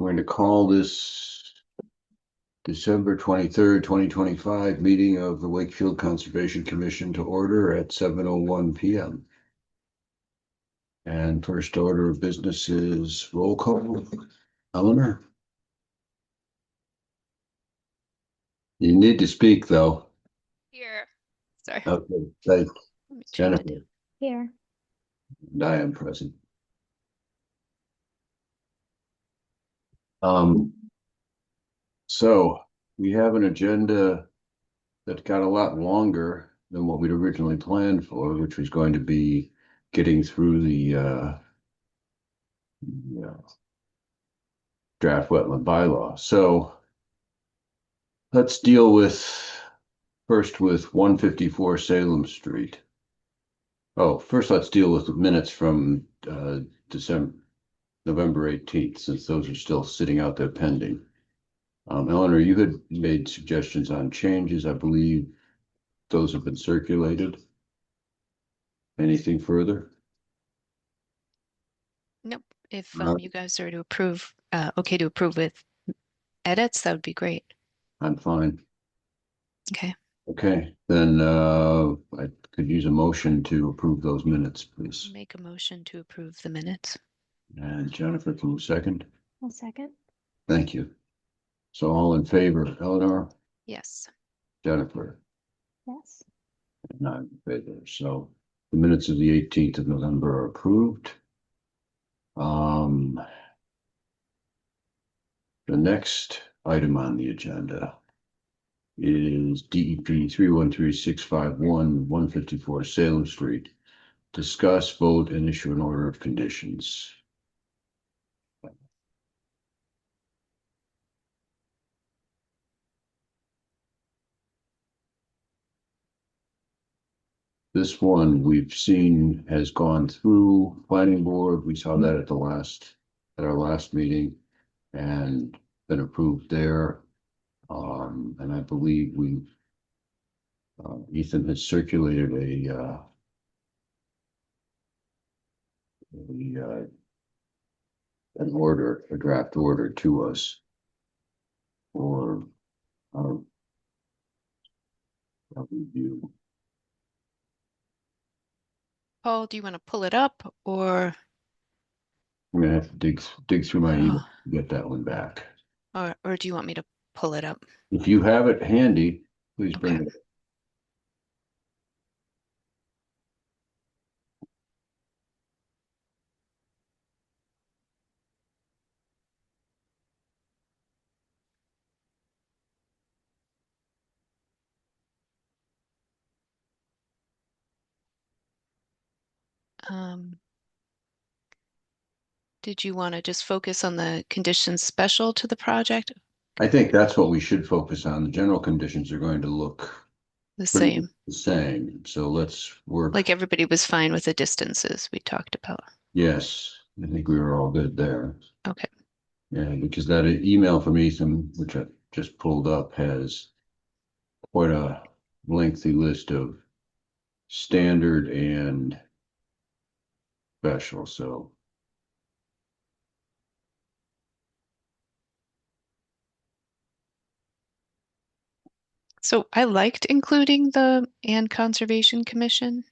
We're going to call this December 23rd, 2025 meeting of the Wakefield Conservation Commission to order at 7:01 p.m. And first order of business is roll call. Eleanor? You need to speak, though. Here. Sorry. Okay, thanks. Let me turn that Jennifer, down. Here. and I am present. Um, so we have an agenda that got a lot longer than what we'd originally planned for, which was going to be getting through the draft wetland bylaw. So let's deal with first with 154 Salem Street. Oh, first let's deal with the minutes from November 18th, since those are still sitting out there pending. Eleanor, you had made suggestions on changes. I believe those have been circulated. Anything further? Nope. If Uh, you guys are to approve, okay to approve with edits, that would be great. I'm fine. Okay. Okay, then I could use a motion to approve those minutes, please. Make a motion to approve the minutes. And Jennifer, can you second? I'll second. Thank you. So all in favor, Eleanor, Yes. Jennifer, Yes. and I'm in favor. So the minutes of the 18th of November are approved. The next item on the agenda is DEP 313651 154 Salem Street. Discuss, vote, and issue an order of conditions. This one we've seen has gone through planning board. We saw that at our last meeting and been approved there. And I believe Ethan has circulated a draft order to us for our review. Paul, do you want to pull it up or I'm gonna have to dig through my email to get that one back. or do you want me to pull it up? If you have it handy, please Okay. bring it. Um, did you want to just focus on the conditions special to the project? I think that's what we should focus on. The general conditions are going to look The pretty much same. the same. So let's work. Like everybody was fine with the distances we talked about. Yes, I think we were all good there. Okay. Yeah, because that email from Ethan, which I just pulled up, has quite a lengthy list of standard and special. So So I liked including the and Conservation Commission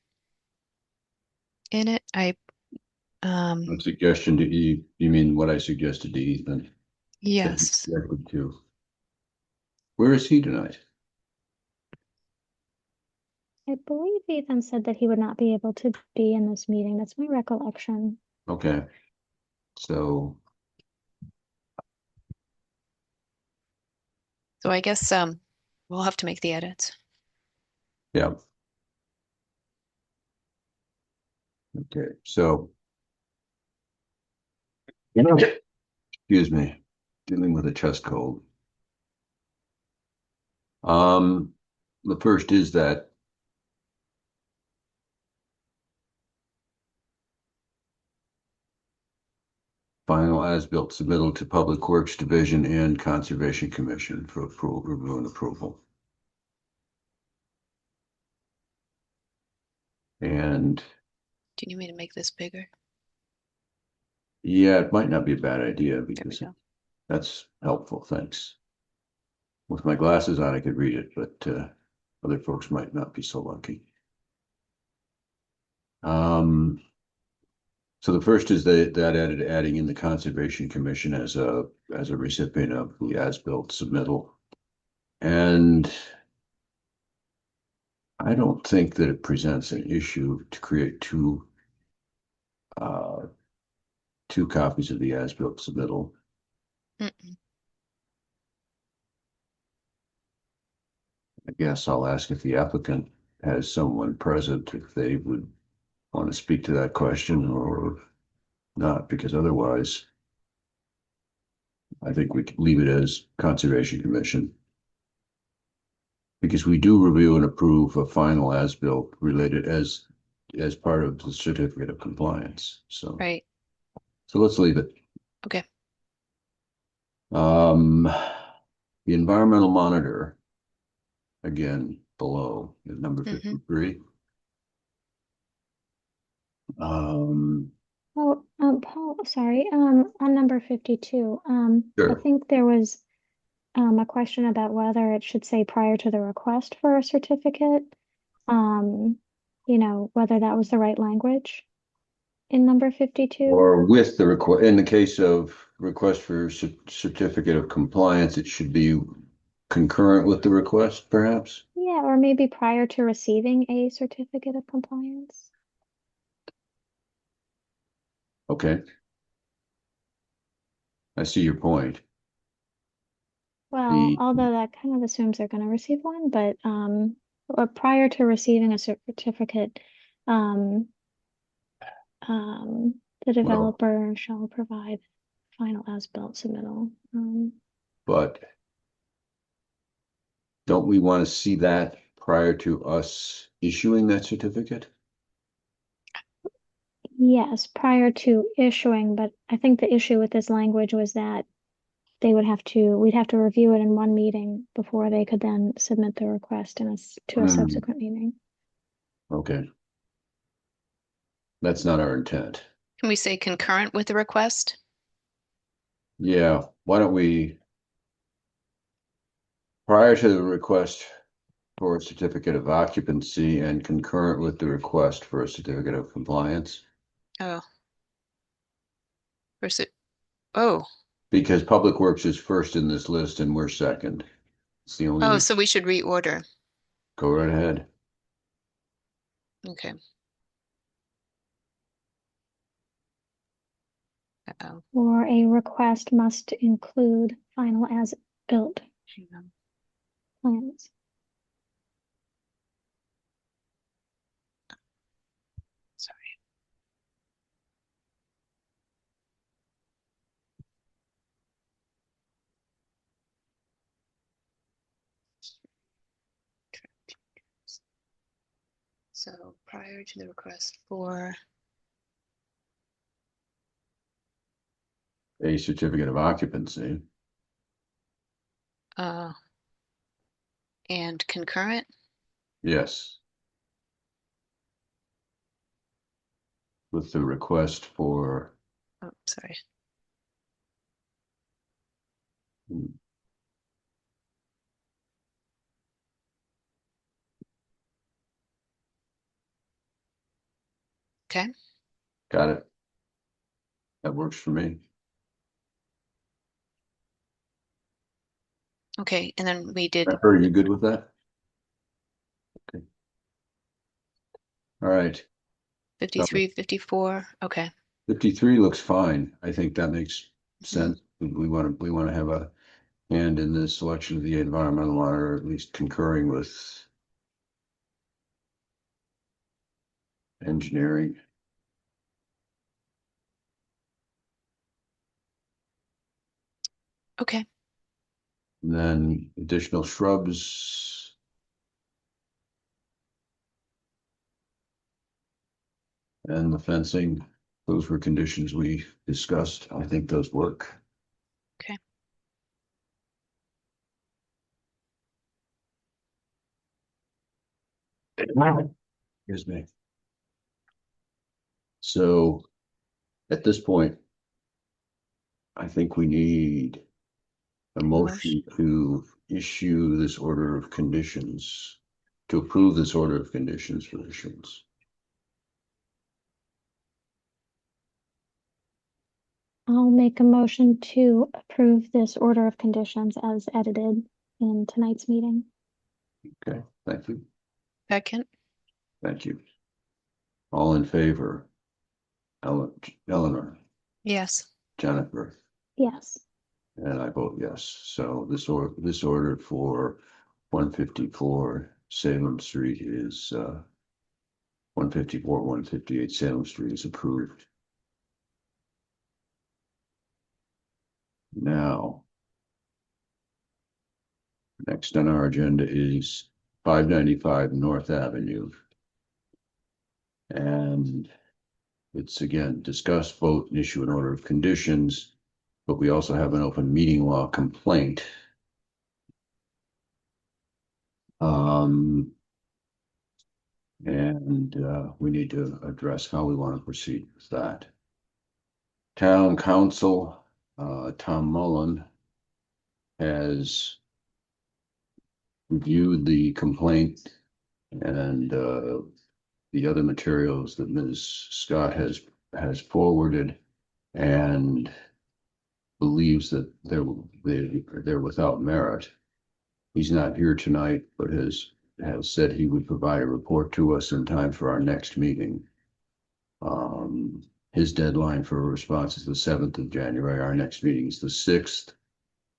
in it. a suggestion to you mean what I suggested to Ethan? That he Yes. suggested to. Where is he tonight? I believe Ethan said that he would not be able to be in this meeting. That's my recollection. Okay. So So I guess we'll have to make the edits. yeah. Okay. So excuse me, dealing with a chest cold. The first is that final as-built submittal to Public Works Division and Conservation Commission for approval, review and approval. And Do you need me to make this bigger? yeah, it might not be a bad idea There we because go. That's helpful, thanks. With my glasses on, I could read it, but other folks might not be so lucky. So the first is adding in the Conservation Commission as a recipient of the as-built submittal. And I don't think that it presents an issue to create two copies of the as-built submittal. Mm-mm. I guess I'll ask if the applicant has someone present, if they would want to speak to that question or not, because otherwise I think we could leave it as Conservation Commission. Because we do review and approve a final as-built related as part of the certificate of compliance. So Right. let's leave it. Okay. The environmental monitor, again, below at number 53. Oh, Paul, sorry, on number 52, I Sure. think there was a question about whether it should say prior to the request for a certificate. Whether that was the right language in number 52. Or with the request, in the case of request for certificate of compliance, it should be concurrent with the request, perhaps? Yeah, or maybe prior to receiving a certificate of compliance. Okay. I see your point. Well, The although that kind of assumes they're going to receive one, but or prior to receiving a certificate, um, the Well, developer shall provide final as-built submittal. but don't we want to see that prior to us issuing that certificate? Yes, prior to issuing, but I think the issue with this language was that we'd have to review it in one meeting before they could then submit the request to a subsequent meeting. Okay. That's not our intent. Can we say concurrent with the request? Yeah, why don't we, prior to the request for a certificate of occupancy and concurrent with the request for a certificate of compliance? Oh, or it? Oh, Because Public Works is first in this list and we're second. It's the only oh, reason. so we should reorder. Go right ahead. Okay. Uh-oh. Or a request must include final as-built Hang on. plans. Sorry. So prior to the request for A certificate of occupancy. uh and concurrent. Yes. With the request for Oh, sorry. Okay. got it. That works for me. Okay. And then we did Are you good with that? Okay. All right. 53, 54. Okay. 53 looks fine. I think that makes sense. We want to have a hand in the selection of the environmental monitor, at least concurring with engineering. Okay. And then additional shrubs. And the fencing, those were conditions we discussed. I think those work. Okay. Excuse me. So at this point, I think we need A motion to issue this order of conditions, to approve this order of conditions for issuance. I'll make a motion to approve this order of conditions as edited in tonight's meeting. Okay, thank you. Second. Thank you. All in favor? Eleanor, Yes. Jennifer, Yes. and I vote yes. So this order for 154 Salem Street is 154, 158 Salem Street is approved. Now, next on our agenda is 595 North Avenue. And it's again, discuss, vote, and issue an order of conditions, but we also have an open meeting law complaint. And we need to address how we want to proceed with that. Town Council, Tom Mullen, has reviewed the complaint and the other materials that Ms. Scott has forwarded, and believes that they're without merit. He's not here tonight, but has said he would provide a report to us in time for our next meeting. His deadline for a response is the 7th of January. Our next meeting is the 6th.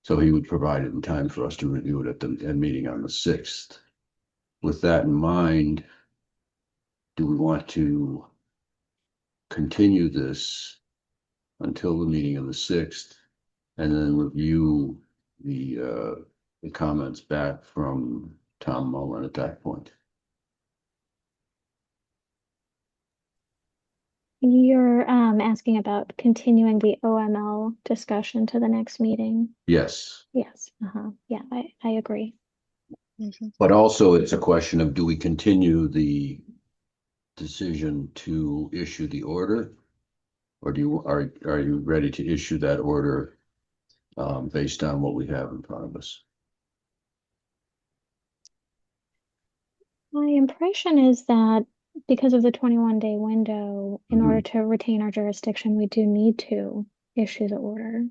So he would provide it in time for us to review it at the meeting on the 6th. With that in mind, do we want to continue this until the meeting of the 6th and then review the comments back from Tom Mullen at that point? You're asking about continuing the OML discussion to the next meeting. Yes. Yes. Yeah, I agree. But also it's a question of, do we continue the decision to issue the order? Or are you ready to issue that order based on what we have in front of us? My impression is that because of the 21-day window, in order to retain our jurisdiction, we do need to issue the order.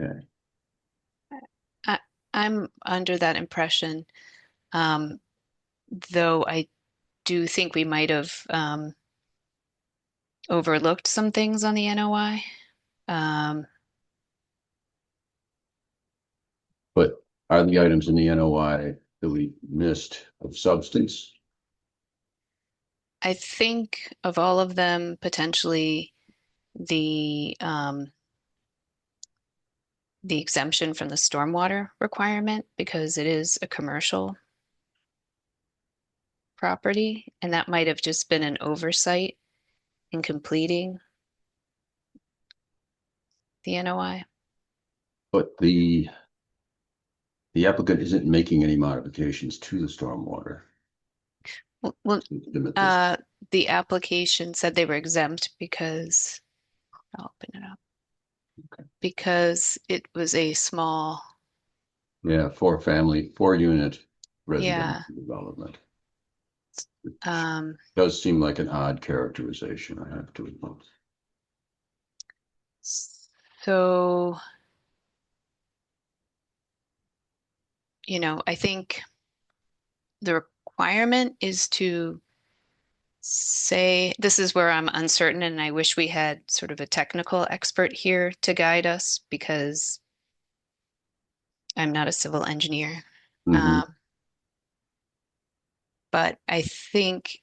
Okay. I'm under that impression, though I do think we might have overlooked some things on the NOI. But are the items in the NOI that we missed of substance? I think of all of them, potentially the exemption from the stormwater requirement, because it is a commercial property, and that might have just been an oversight in completing the NOI. But the applicant isn't making any modifications to the stormwater. Well, Limit this. the application said they were exempt because, I'll open it up, because it was a small, Yeah, 4-unit residential yeah. development. Um, Does seem like an odd characterization, I have to admit. so, I think the requirement is to say, this is where I'm uncertain, and I wish we had sort of a technical expert here to guide us, because I'm not a civil engineer. Mhm. But I think,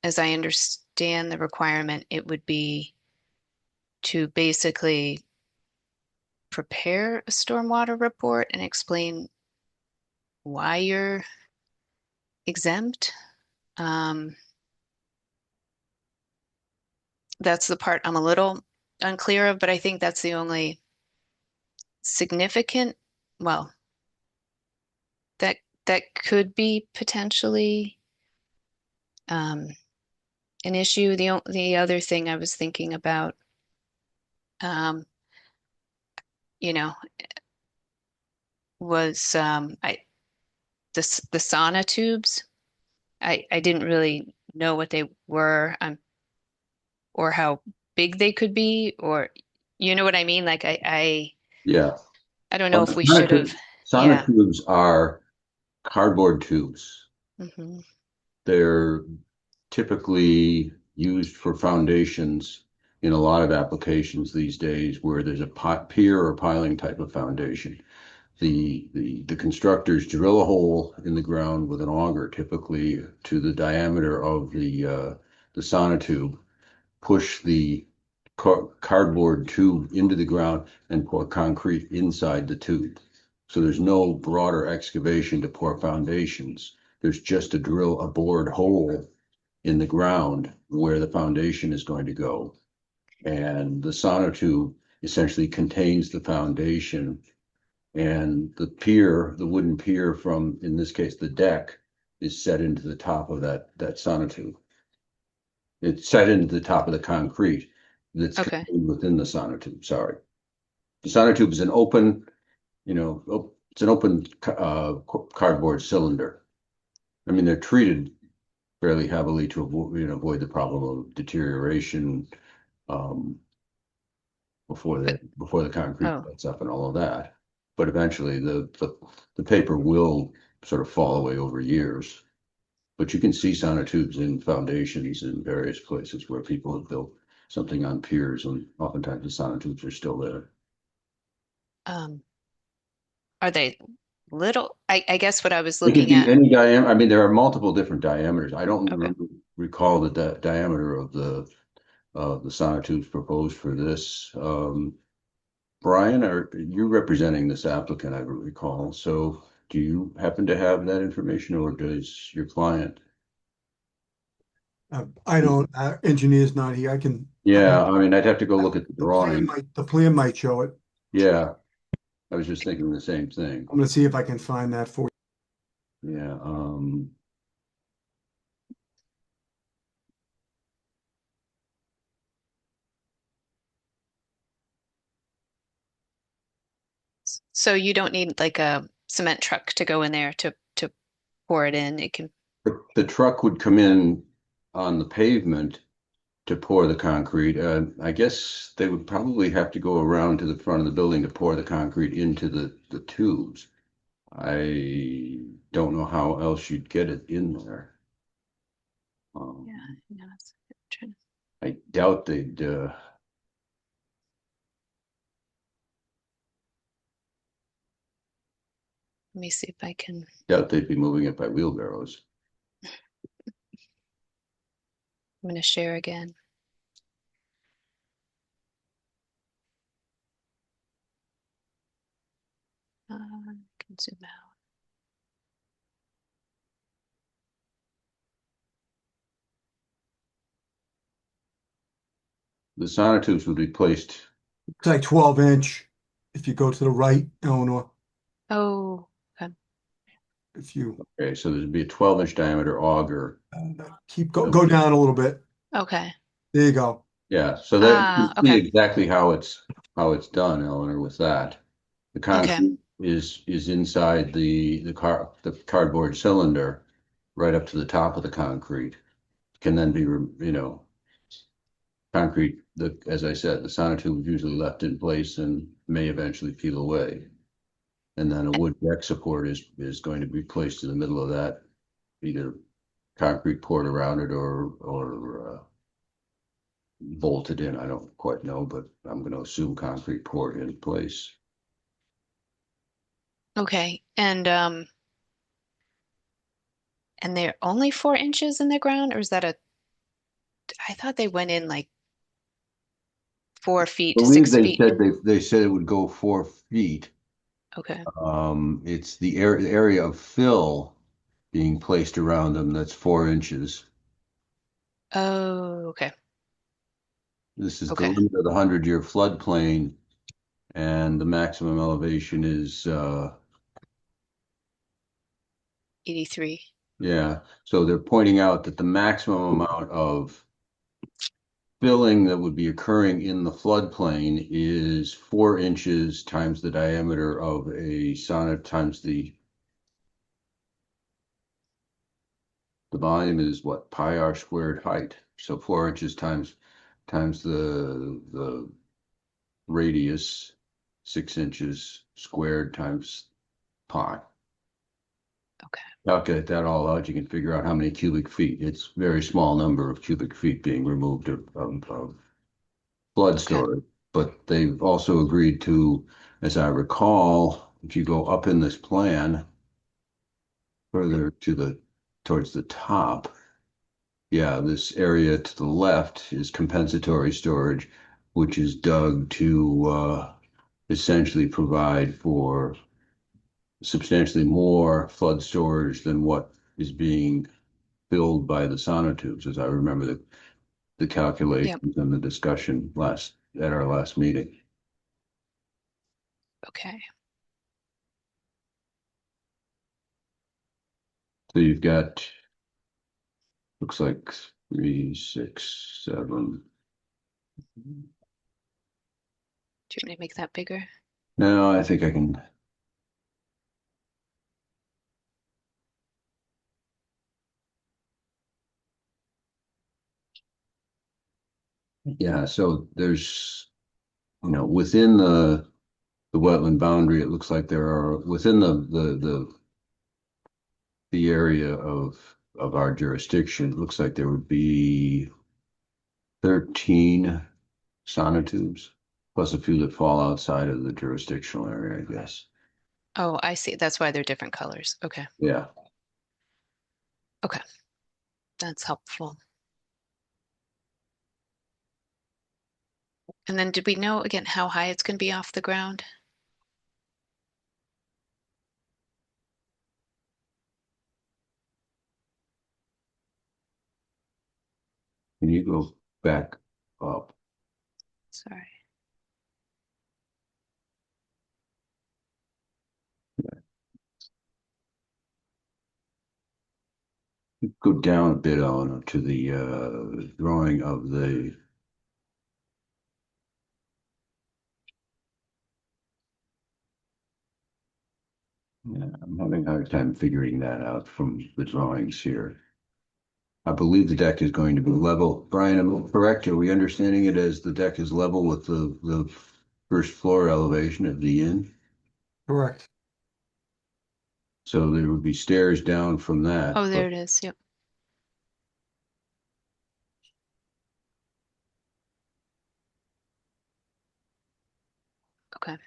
as I understand the requirement, it would be to basically prepare a stormwater report and explain why you're exempt. That's the part I'm a little unclear of, but I think that's the only significant, well, that could be potentially an issue. The other thing I was thinking about um, you know, was the sauna tubes. I didn't really know what they were, or how big they could be, or you know what I mean? Like Yeah. I don't know if we should have. Sonotubes, Yeah. sonotubes are cardboard tubes. Hmm. They're typically used for foundations in a lot of applications these days where there's a pier or piling type of foundation. The constructors drill a hole in the ground with an auger, typically to the diameter of the sonotube, push the cardboard tube into the ground and pour concrete inside the tube. So there's no broader excavation to pour foundations. There's just a bored hole in the ground where the foundation is going to go. And the sonotube essentially contains the foundation, and the pier, the wooden pier from, in this case, the deck, is set into the top of that sonotube. It's set into the top of the concrete that's Okay. contained within the sonotube. Sorry. The sonotube is an open, it's an open cardboard cylinder. I mean, they're treated fairly heavily to avoid the problem of deterioration um, But before the concrete oh, sets up and all of that. But eventually, the paper will sort of fall away over years. But you can see sonotubes in foundations in various places where people have built something on piers, and oftentimes the sonotubes are still there. um, are they little? I guess what I was It could looking be at. any diameter. I mean, there are multiple different diameters. I don't Okay. recall the diameter of the sonotubes proposed for this. Brian, are you representing this applicant, I recall? So do you happen to have that information, or does your client? I don't, engineer's not here. Yeah, I mean, I'd have to go look at the drawing. The plan might show it. Yeah, I was just thinking the same thing. I'm gonna see if I can find that for Yeah, So you don't need like a cement truck to go in there to pour it in. It can. the truck would come in on the pavement to pour the concrete. I guess they would probably have to go around to the front of the building to pour the concrete into the tubes. I don't know how else you'd get it in there. Yeah. Um, Yeah. Trying I doubt they'd let me see if I can. be moving it by wheelbarrows. I'm going to share again. Can zoom out. The sonotubes would be placed. it's like 12 inch. If you go to the right, Eleanor, Oh, okay. if you Okay, so there'd be a 12-inch diameter auger. go down a little bit. Okay. There you go. Yeah, so that you Ah, can see okay. exactly how it's done, Eleanor, with that. The Okay. concrete is inside the cardboard cylinder, right up to the top of the concrete. Can then be, concrete. As I said, the sonotube is usually left in place and may eventually peel away. And then a wood deck support is going to be placed in the middle of that, either concrete poured around it or bolted in. I don't quite know, but I'm going to assume concrete poured in place. Okay. And they're only 4 inches in the ground, or is that a, I thought they went in like I 4 feet to believe six they feet. said they said it would go 4 feet. Okay. It's the area of fill being placed around them that's 4 inches. Oh, okay. This is the Okay. limit of the 100-year floodplain, and the maximum elevation is 83. yeah. So they're pointing out that the maximum amount of filling that would be occurring in the floodplain is 4 inches times the diameter of a sonnet times the volume is what, pi r squared height. So 4 inches times the radius, 6 inches squared times pi. Okay. Calculate that all out, you can figure out how many cubic feet. It's a very small number of cubic feet being removed of flood Okay. storage. But they've also agreed to, as I recall, if you go up in this plan further towards the top, yeah, this area to the left is compensatory storage, which is dug to essentially provide for substantially more flood storage than what is being filled by the sonotubes, as I remember the Yep. calculations and the discussion at our last meeting. Okay. So you've got, looks like 3, 6, 7. Do you want me to make that bigger? No, I think I can. Yeah, so there's, within the wetland boundary, it looks like there are within the area of our jurisdiction, it looks like there would be 13 sonotubes, plus a few that fall outside of the jurisdictional area, I guess. Oh, I see. That's why they're different colors. Okay. Yeah. Okay. That's helpful. And then did we know again how high it's going to be off the ground? Can you go back up? Sorry. Go down a bit on to the drawing of the. Yeah, I'm having a hard time figuring that out from the drawings here. I believe the deck is going to be level. Brian, am I correct? Are we understanding it as the deck is level with the first floor elevation of the inn? Correct. So there would be stairs down from that, Oh, there but it is. Yep. Okay.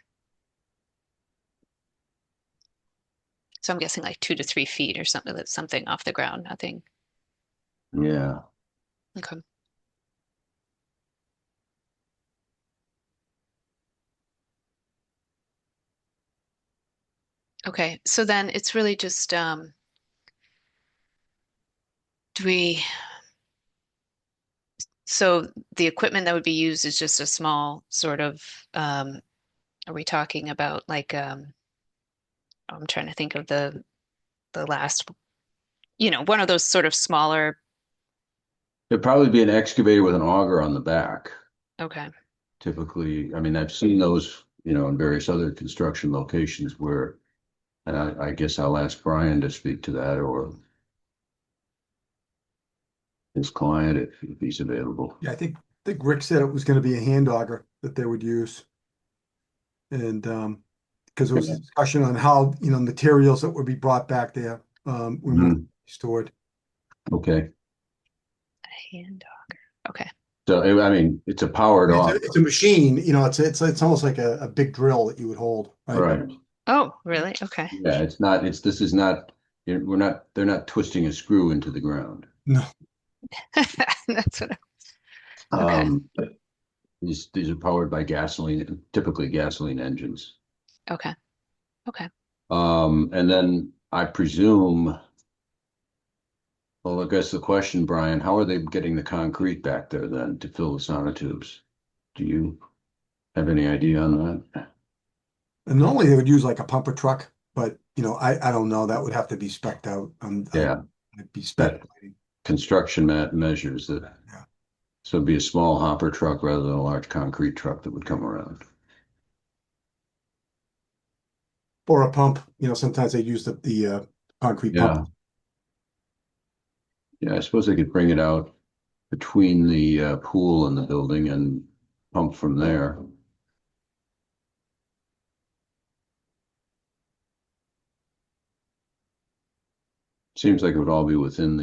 So I'm guessing like 2 to 3 feet or something. That's something off the ground. Nothing. yeah. Okay. Okay. So then it's really just do we so the equipment that would be used is just a small sort of are we talking about like I'm trying to think of the last one of those sort of smaller. There'd probably be an excavator with an auger on the back. Okay. Typically, I mean, I've seen those, in various other construction locations where, and I guess I'll ask Brian to speak to that or his client if he's available. Yeah, I think Rick said it was going to be a hand auger that they would use. And because there was a discussion on how, materials that would be brought back there when we Mhm. stored. Okay. A hand auger. Okay. So, I mean, it's a powered It's a auger. machine, it's almost like a big drill that you would hold, right? Right. Oh, really? Okay. Yeah, this is not, they're not twisting a screw into the ground. No, That's what. Okay. Um, these are powered by gasoline, typically gasoline engines. Okay. Okay. And then I presume, well, I guess the question, Brian, how are they getting the concrete back there then to fill the sonotubes? Do you have any idea on that? and normally they would use like a pumper truck, but I don't know. That would have to be spec'd out. Yeah, I'd be that speculating. construction measures that. Yeah. So it'd be a small hopper truck rather than a large concrete truck that would come around. Or a pump, sometimes they use the concrete pump. Yeah. Yeah, I suppose they could bring it out between the pool and the building and pump from there. Seems like it would all be within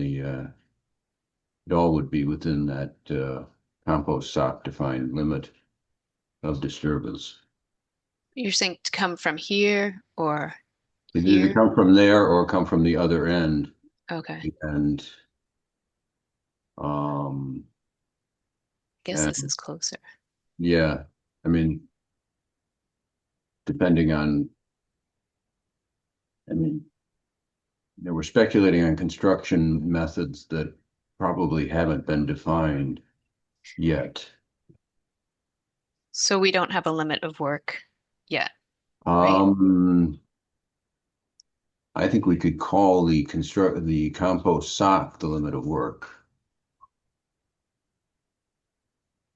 it all would be within that compost sock defined limit of disturbance. You're saying to come from here or It either here? come from there or come from the other end. Okay. And um Guess this and is closer. yeah, I mean, depending on, I mean, we're speculating on construction methods that probably haven't been defined yet. So we don't have a limit of work yet, right? Um, I think we could call the compost sock the limit of work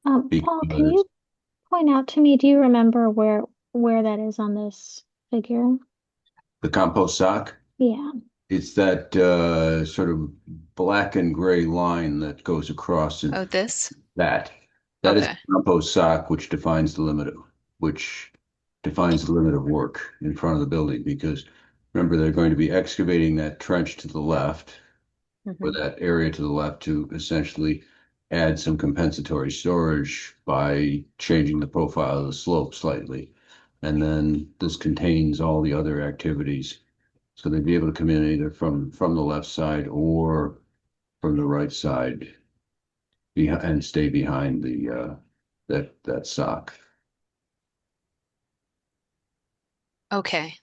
Paul, can because you point out to me, do you remember where that is on this figure? the compost sock, Yeah. it's that sort of black and gray line that goes across in Oh, this? that. That is Okay. the compost sock, which defines the limit of work in front of the building. Because remember, they're going to be excavating that trench to the left, or Hmm. that area to the left, to essentially add some compensatory storage by changing the profile of the slope slightly. And then this contains all the other activities. So they'd be able to come in either from the left side or from the right side and stay behind the that sock. Okay.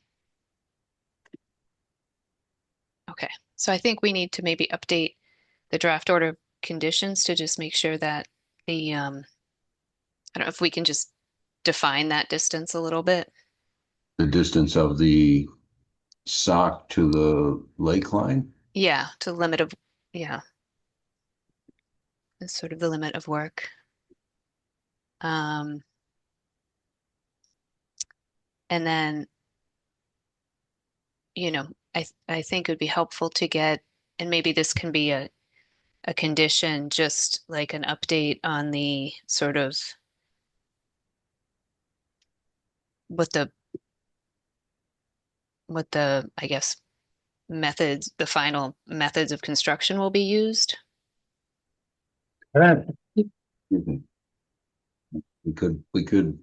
Okay. So I think we need to maybe update the draft order conditions to just make sure that the I don't know if we can just define that distance a little bit. The distance of the sock to the lake line. Yeah, to limit of yeah, it's sort of the limit of work. Um, and then, I think it would be helpful to get, and maybe this can be a condition, just like an update on the sort of what the I guess methods, the final methods of construction will be used. Right. Mhm. We could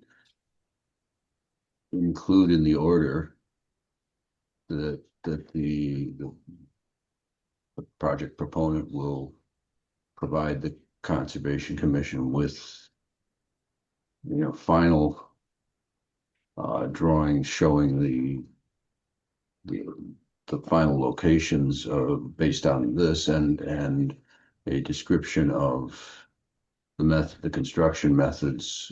include in the order that the project proponent will provide the Conservation Commission with, final drawings showing the the final locations based on this, and a description of the construction methods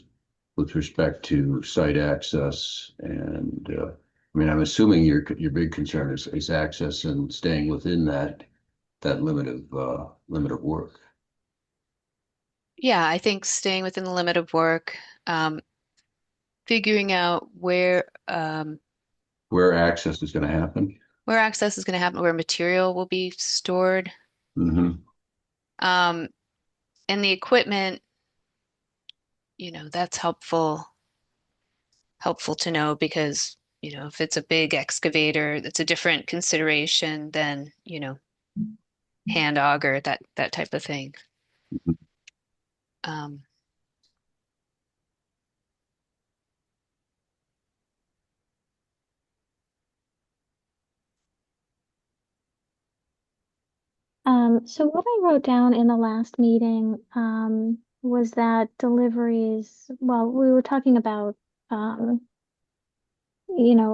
with respect to site access and I mean, I'm assuming your big concern is access and staying within that limit of work. Yeah, I think staying within the limit of work, figuring out Where access is going to happen. where access is going to happen, where material will be stored. Hmm. Um, and the equipment, that's helpful to know because, if it's a big excavator, that's a different consideration than, hand auger, that type of thing. Um, So what I wrote down in the last meeting, was that deliveries, well, we were talking about, um,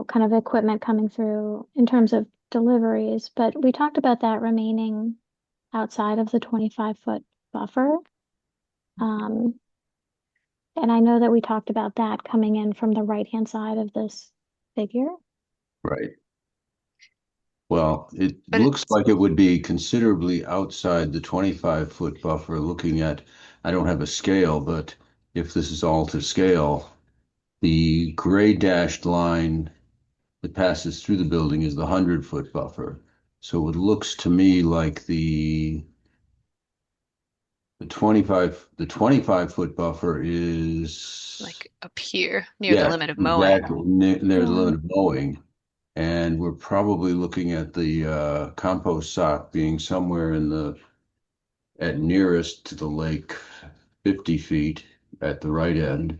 kind of equipment coming through in terms of deliveries, but we talked about that remaining outside of the 25-foot buffer. Um, and I know that we talked about that coming in from the right-hand side of this figure. Right. Well, it but looks like it would be considerably outside the 25-foot buffer, looking at I don't have a scale, but if this is all to scale, the gray dashed line that passes through the building is the 100-foot buffer. So it looks to me like the 25-foot buffer is Like up here near the yes, limit of mowing. exactly. Near the Yeah. limit of mowing. And we're probably looking at the compost sock being somewhere at nearest to the lake, 50 feet at the right end.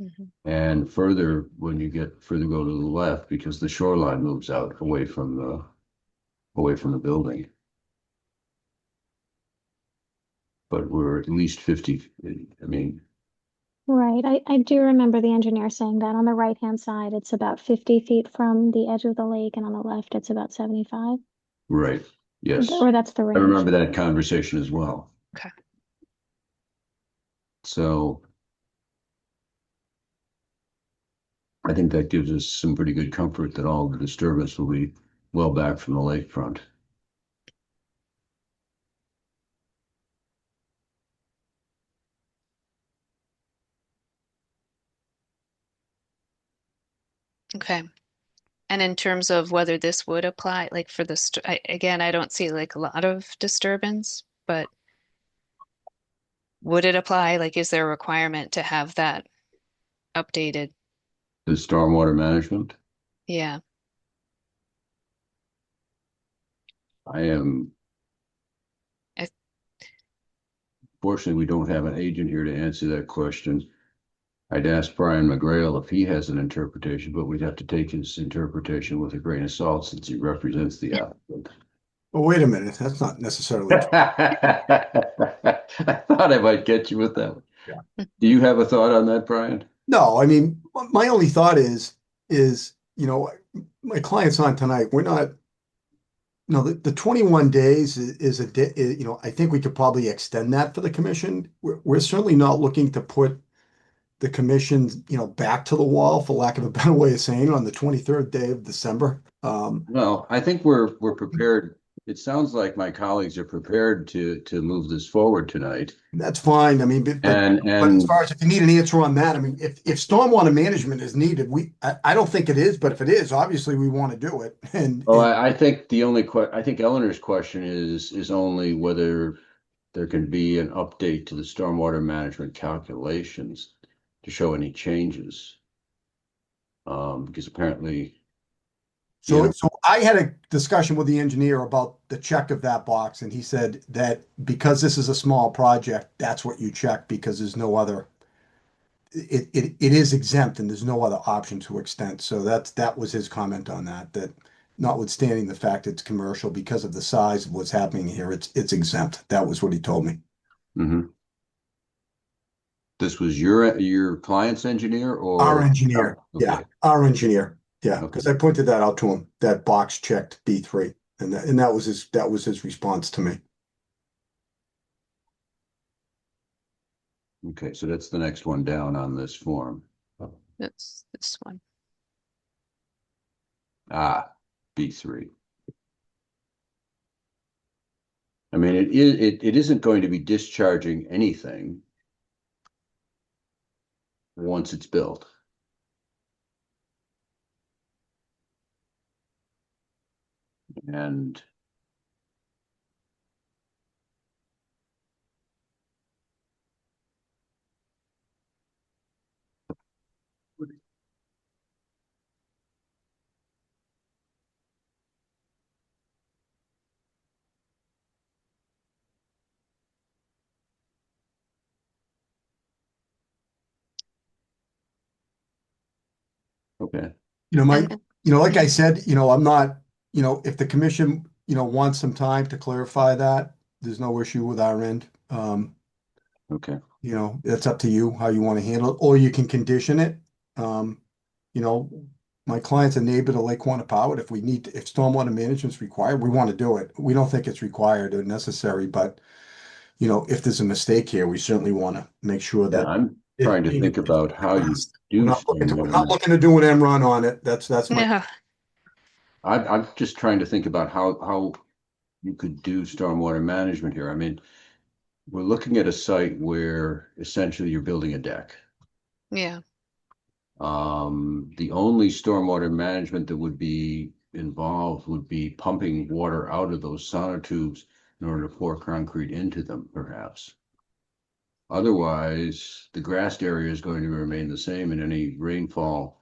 Mhm. And further, when you get further, go to the left because the shoreline moves out away from the building. But we're at least 50. I mean, Right. I do remember the engineer saying that on the right-hand side, it's about 50 feet from the edge of the lake, and on the left, it's about 75. right. Yes. Or that's the I range. remember that conversation as well. Okay. So I think that gives us some pretty good comfort that all the disturbance will be well back from the lakefront. Okay. And in terms of whether this would apply, like for the, again, I don't see like a lot of disturbance, but would it apply? Like, is there a requirement to have that updated? The stormwater management, Yeah. I am, I, fortunately, we don't have an agent here to answer that question. I'd ask Brian McGrail if he has an interpretation, but we'd have to take his interpretation with a grain of salt since he represents the applicant. Well, wait a minute, that's not necessarily true. I thought I might get you with that one. Yeah. Do you have a thought on that, Brian? No, I mean, my only thought is, my client's on tonight. We're not, the 21 days is a day, I think we could probably extend that for the commission. We're certainly not looking to put the commission, back to the wall, for lack of a better way of saying it, on the 23rd day of December. Well, I think we're prepared. It sounds like my colleagues are prepared to move this forward tonight. That's fine. I mean, but as And far as if you need an answer on that, I mean, if stormwater management is needed, I don't think it is, but if it is, obviously we want to do it. well, I think I think Eleanor's question is only whether there can be an update to the stormwater management calculations to show any changes. Because apparently, you so know, so I had a discussion with the engineer about the check of that box, and he said that because this is a small project, that's what you check because there's no other. It is exempt and there's no other option to extend. So that was his comment on that. That notwithstanding the fact it's commercial, because of the size of what's happening here, it's exempt. That was what he told me. mhm. This was your client's engineer Our or engineer, oh, yeah, okay, our engineer, yeah, okay, because I pointed that out to him. That box checked B3, and that was his response to me. okay. So that's the next one down on this form. that's this one. Ah, B3. I mean, it isn't going to be discharging anything once it's built. And okay, You know, my, And like I mhm. said, I'm not, if the commission, wants some time to clarify that, there's no issue with our end. okay. It's up to you how you want to handle it, or you can condition it. Um, you know, my client's a neighbor to Lake Quannapowitt. If stormwater management's required, we want to do it. We don't think it's required or necessary, but if there's a mistake here, we certainly want to make sure Yeah, that I'm it's trying to being think about how you addressed. do We're stormwater not management. looking to do an end run on it. That's my, No, I'm just trying to think about how you could do stormwater management here. I mean, we're looking at a site where essentially you're building a deck. Yeah. The only stormwater management that would be involved would be pumping water out of those sonotubes in order to pour concrete into them, perhaps. Otherwise, the grassed area is going to remain the same, and any rainfall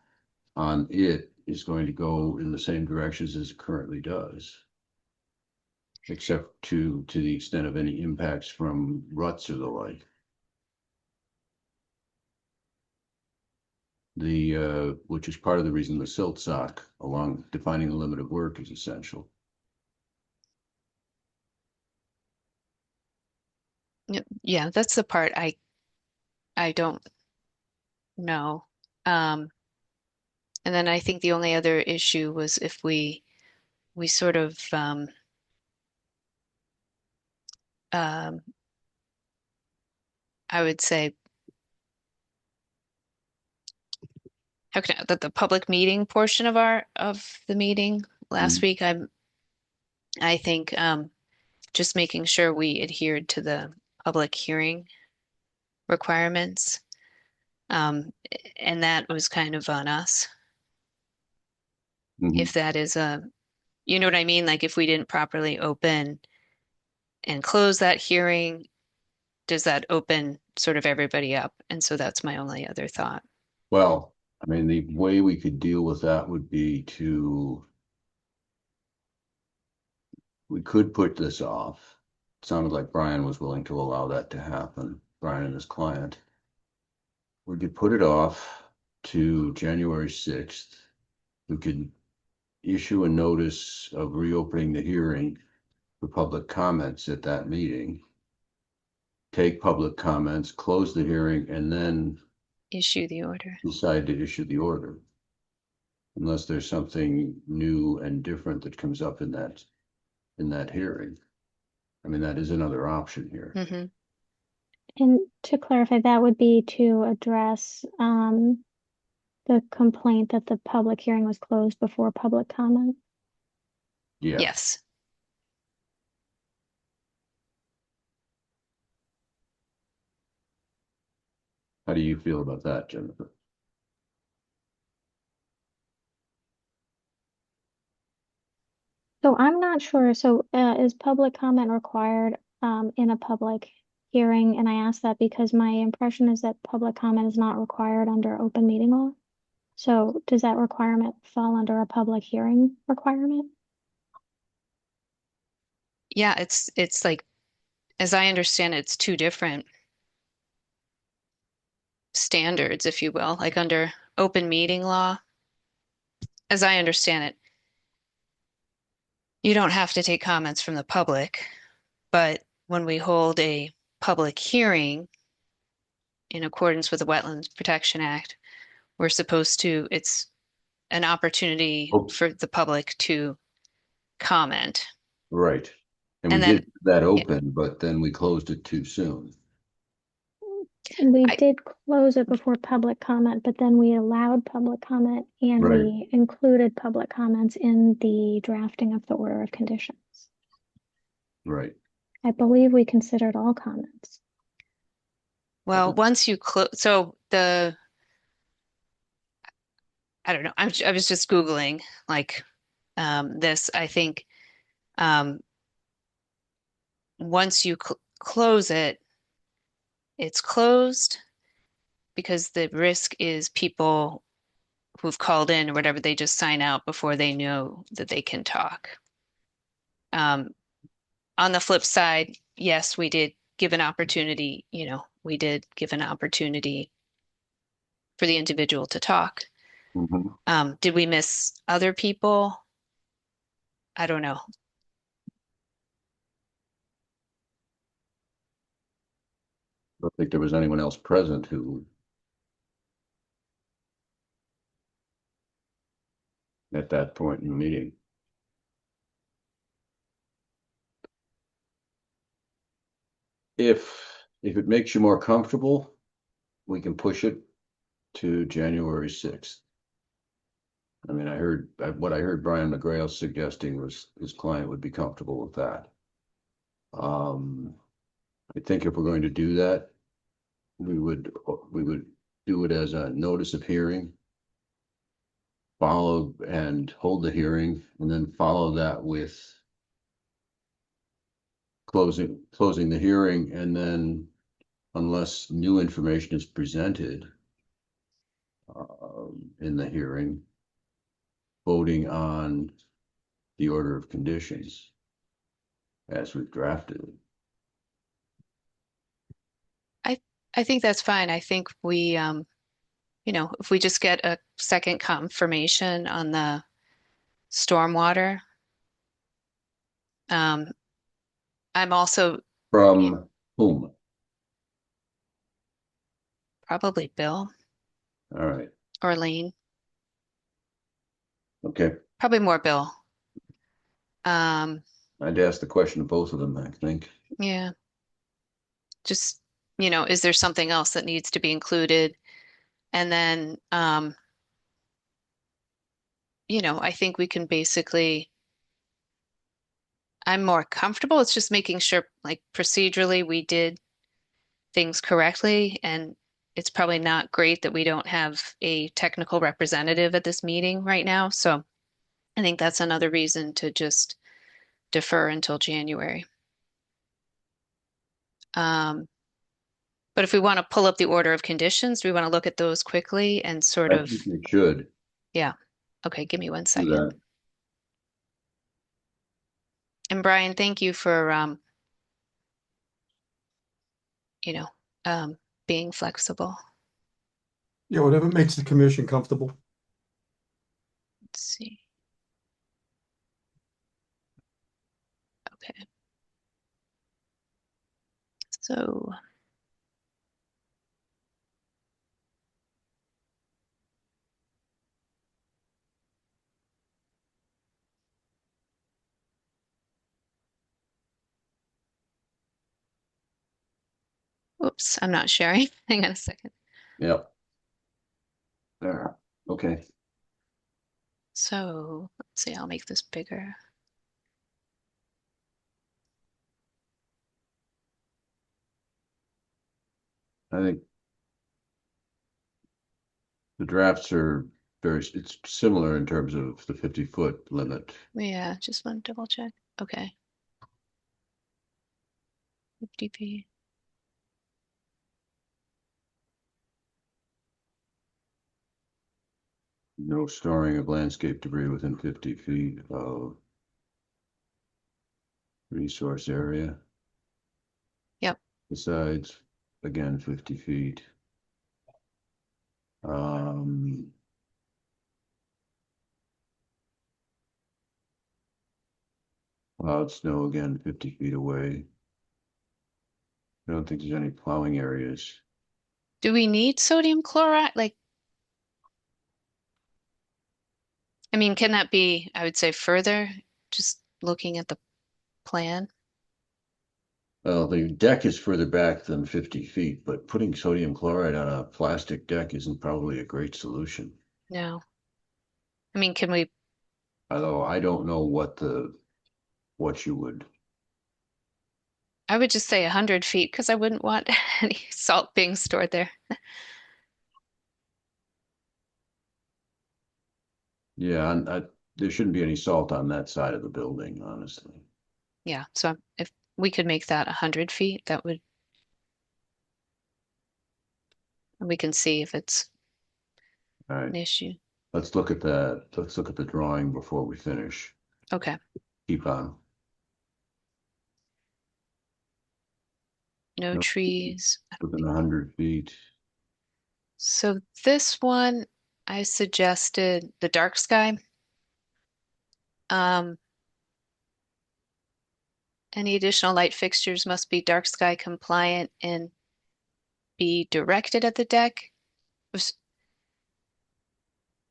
on it is going to go in the same directions as it currently does, except to the extent of any impacts from ruts or the like. Which is part of the reason the silt sock along defining the limit of work is essential. Yeah, that's the part I don't know. Um, and then I think the only other issue was if we sort of um, I would say how can the public meeting portion of the meeting last Mhm. week, I think just making sure we adhered to the public hearing requirements. Um, and that was kind of on us. Mhm. If that is you know what I mean? Like if we didn't properly open and close that hearing, does that open sort of everybody up? And so that's my only other thought. Well, I mean, the way we could deal with that would be we could put this off. It sounded like Brian was willing to allow that to happen, Brian and his client. We could put it off to January 6th. We could issue a notice of reopening the hearing for public comments at that meeting, take public comments, close the hearing, and then Issue the order. decide to issue the order. Unless there's something new and different that comes up in that hearing. I mean, that is another option here. Hmm. And to clarify, that would be to address the complaint that the public hearing was closed before public comment. Yeah. Yes. How do you feel about that, Jennifer? So I'm not sure. So is public comment required in a public hearing? And I ask that because my impression is that public comment is not required under open meeting law. So does that requirement fall under a public hearing requirement? Yeah, it's like as I understand it, it's two different standards, if you will. Like under open meeting law, as I understand it, you don't have to take comments from the public, but when we hold a public hearing in accordance with the Wetlands Protection Act, we're supposed to, it's an opportunity Oh, for the public to comment. right. And we And did then leave that open, but then we closed it too soon. We I, did close it before public comment, but then we allowed public comment and Right. we included public comments in the drafting of the order of conditions. Right. I believe we considered all comments. well, once you close, so I don't know, I was just Googling like this. I think um, once you close it, it's closed because the risk is people who've called in or whatever, they just sign out before they know that they can talk. Um, on the flip side, yes, we did give an opportunity, we did give an opportunity for the individual to talk. Mhm. Did we miss other people? I don't know. I don't think there was anyone else present who, at that point in the meeting. If it makes you more comfortable, we can push it to January 6th. I mean, what I heard Brian McGrail suggesting was his client would be comfortable with that. I think if we're going to do that, we would do it as a notice of hearing, follow and hold the hearing, and then follow that with closing the hearing, and then unless new information is presented in the hearing, voting on the order of conditions as we've drafted it. I think that's fine. I think we, if we just get a second confirmation on the stormwater. I'm also From whom? probably Bill All right. or Lane, Okay. probably more Bill. I'd ask the question of both of them, I think. Yeah, just, is there something else that needs to be included? And then, I think we can basically, I'm more comfortable. It's just making sure, like procedurally, we did things correctly. And it's probably not great that we don't have a technical representative at this meeting right now. So I think that's another reason to just defer until January. Um, but if we want to pull up the order of conditions, we want to look at those quickly and sort I of, think we should yeah. Okay, give me one do second. that. And Brian, thank you for you know, being flexible. Yeah, whatever makes the commission comfortable. Let's see. Okay. So, oops, I'm not sharing. Hang on a second. Yep. There. Okay. So, let's see, I'll make this bigger. I think the drafts are it's similar in terms of the 50-foot limit. Yeah, just want to double check. Okay. 50 feet. No storing of landscape debris within 50 feet of resource area. Yep. Besides, again, 50 feet. Plowed snow again, 50 feet away. I don't think there's any plowing areas. Do we need sodium chloride? Like, I mean, can that be, I would say, further? Just looking at the plan. Well, the deck is further back than 50 feet, but putting sodium chloride on a plastic deck isn't probably a great solution. No. I mean, can we, Although I don't know what you would. I would just say 100 feet because I wouldn't want any salt being stored there. Yeah, there shouldn't be any salt on that side of the building, honestly. Yeah, so if we could make that 100 feet, that would, we can see if it's All right, an issue. let's look at that. Let's look at the drawing before we finish. Okay, Keep on. no No, trees. within 100 feet. So this one, I suggested the dark sky. Um, any additional light fixtures must be dark sky compliant and be directed at the deck.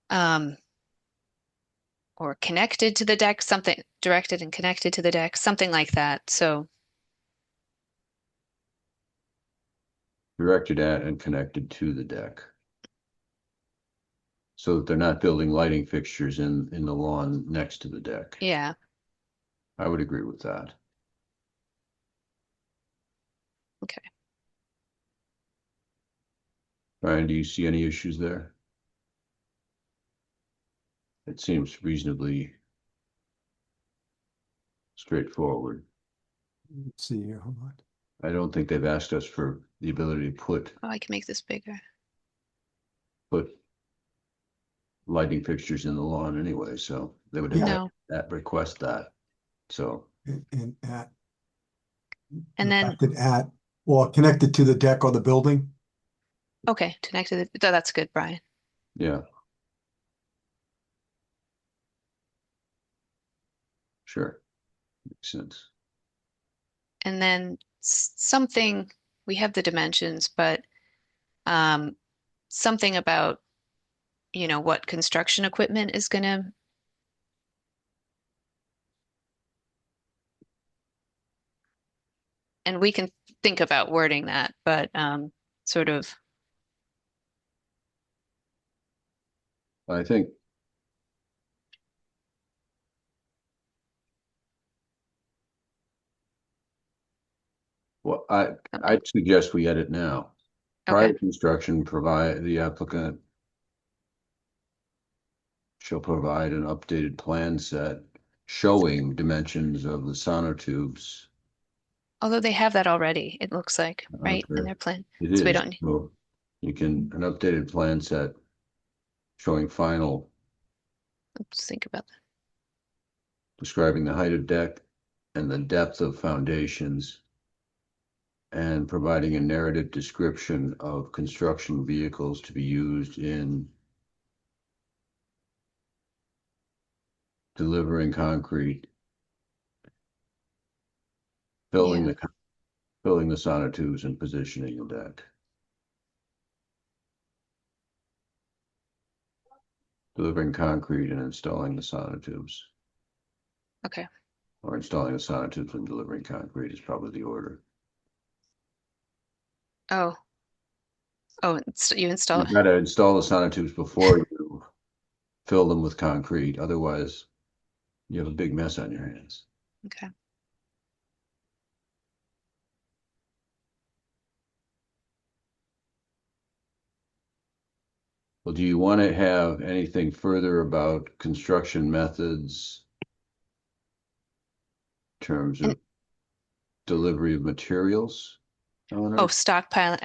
Um, or connected to the deck, something directed and connected to the deck, something like that. So, Directed at and connected to the deck. So that they're not building lighting fixtures in the lawn next to the deck. yeah. I would agree with that. Okay. Brian, do you see any issues there? It seems reasonably straightforward. Let's see here, hold on. I don't think they've asked us for the ability to Oh, I can make this bigger. put lighting fixtures in the lawn anyway, so they would have Yeah. to No. request that. So And at, And then, directed at, well, connected to the deck or the building. okay, connected. That's good, Brian. yeah, sure, makes sense. And then something, we have the dimensions, but um, something about, what construction equipment is going to, and we can think about wording that, but sort of, I think well, I'd suggest we edit now. Prior okay. to construction, provide the applicant shall provide an updated plan set showing dimensions of the sonotubes. Although they have that already, it looks like, right, in Okay, their plan. it So we is. don't need, So you can an updated plan set showing final let's think about that. describing the height of deck and the depth of foundations and providing a narrative description of construction vehicles to be used in delivering concrete, filling Yeah, the filling the sonotubes and positioning the deck. Delivering concrete and installing the sonotubes. okay. Or installing the sonotubes and delivering concrete is probably the order. Oh, oh, you install, You've got to install the sonotubes before you fill them with concrete. Otherwise, you have a big mess on your hands. okay. Well, do you want to have anything further about construction methods in terms And, of delivery of materials, oh, Eleanor? stockpile,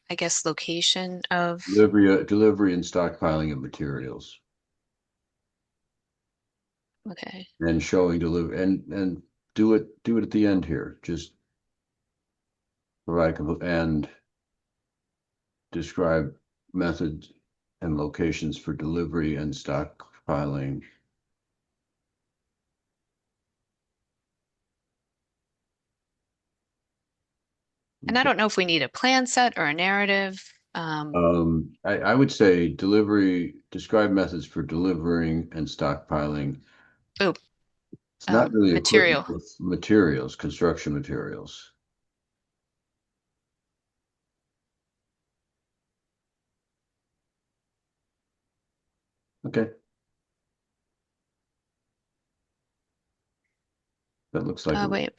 I guess location of, Delivery and stockpiling of materials okay. and showing delivery and do it at the end here. Just provide and describe methods and locations for delivery and stockpiling. And I don't know if we need a plan set or a narrative. I would say describe methods for delivering and stockpiling. Oh, It's not really equipment, material. it's materials, construction materials. Okay. That looks like Wait,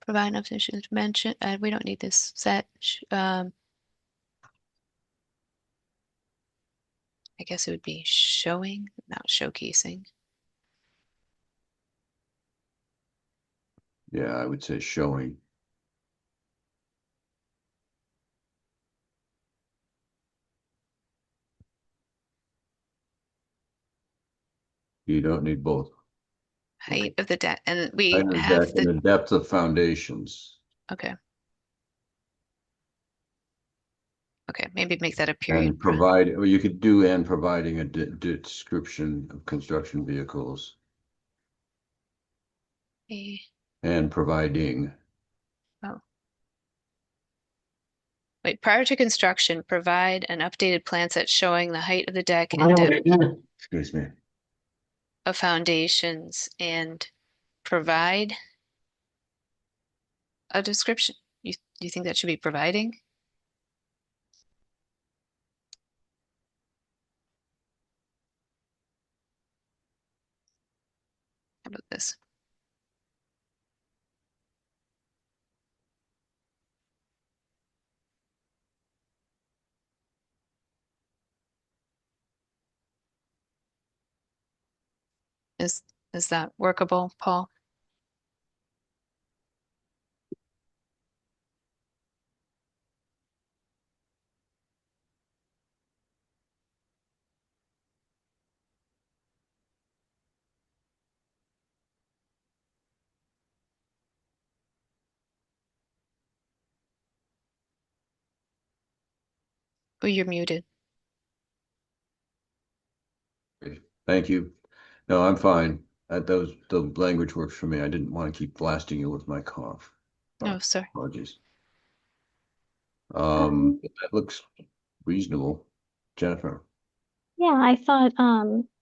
provide enough information to mention. We don't need this set. I guess it would be showing, not showcasing. yeah, I would say showing. You don't need both. Okay. Height of the deck, and Height we of the have deck and the, the depth of foundations. okay. Okay, maybe make that a period. And provide, or you could do and providing a description of construction vehicles Eh, and providing. Oh, wait, prior to construction, provide an updated plan set showing the height of the deck and depth Excuse me. of foundations and provide a description. You think that should be providing? How about this? Is is that workable, Paul? Oh, you're muted. Thank you. No, I'm fine. The language works for me. I didn't want to keep blasting you with my cough. Oh, sorry. Apologies. Um, That looks reasonable. Jennifer. yeah, I thought,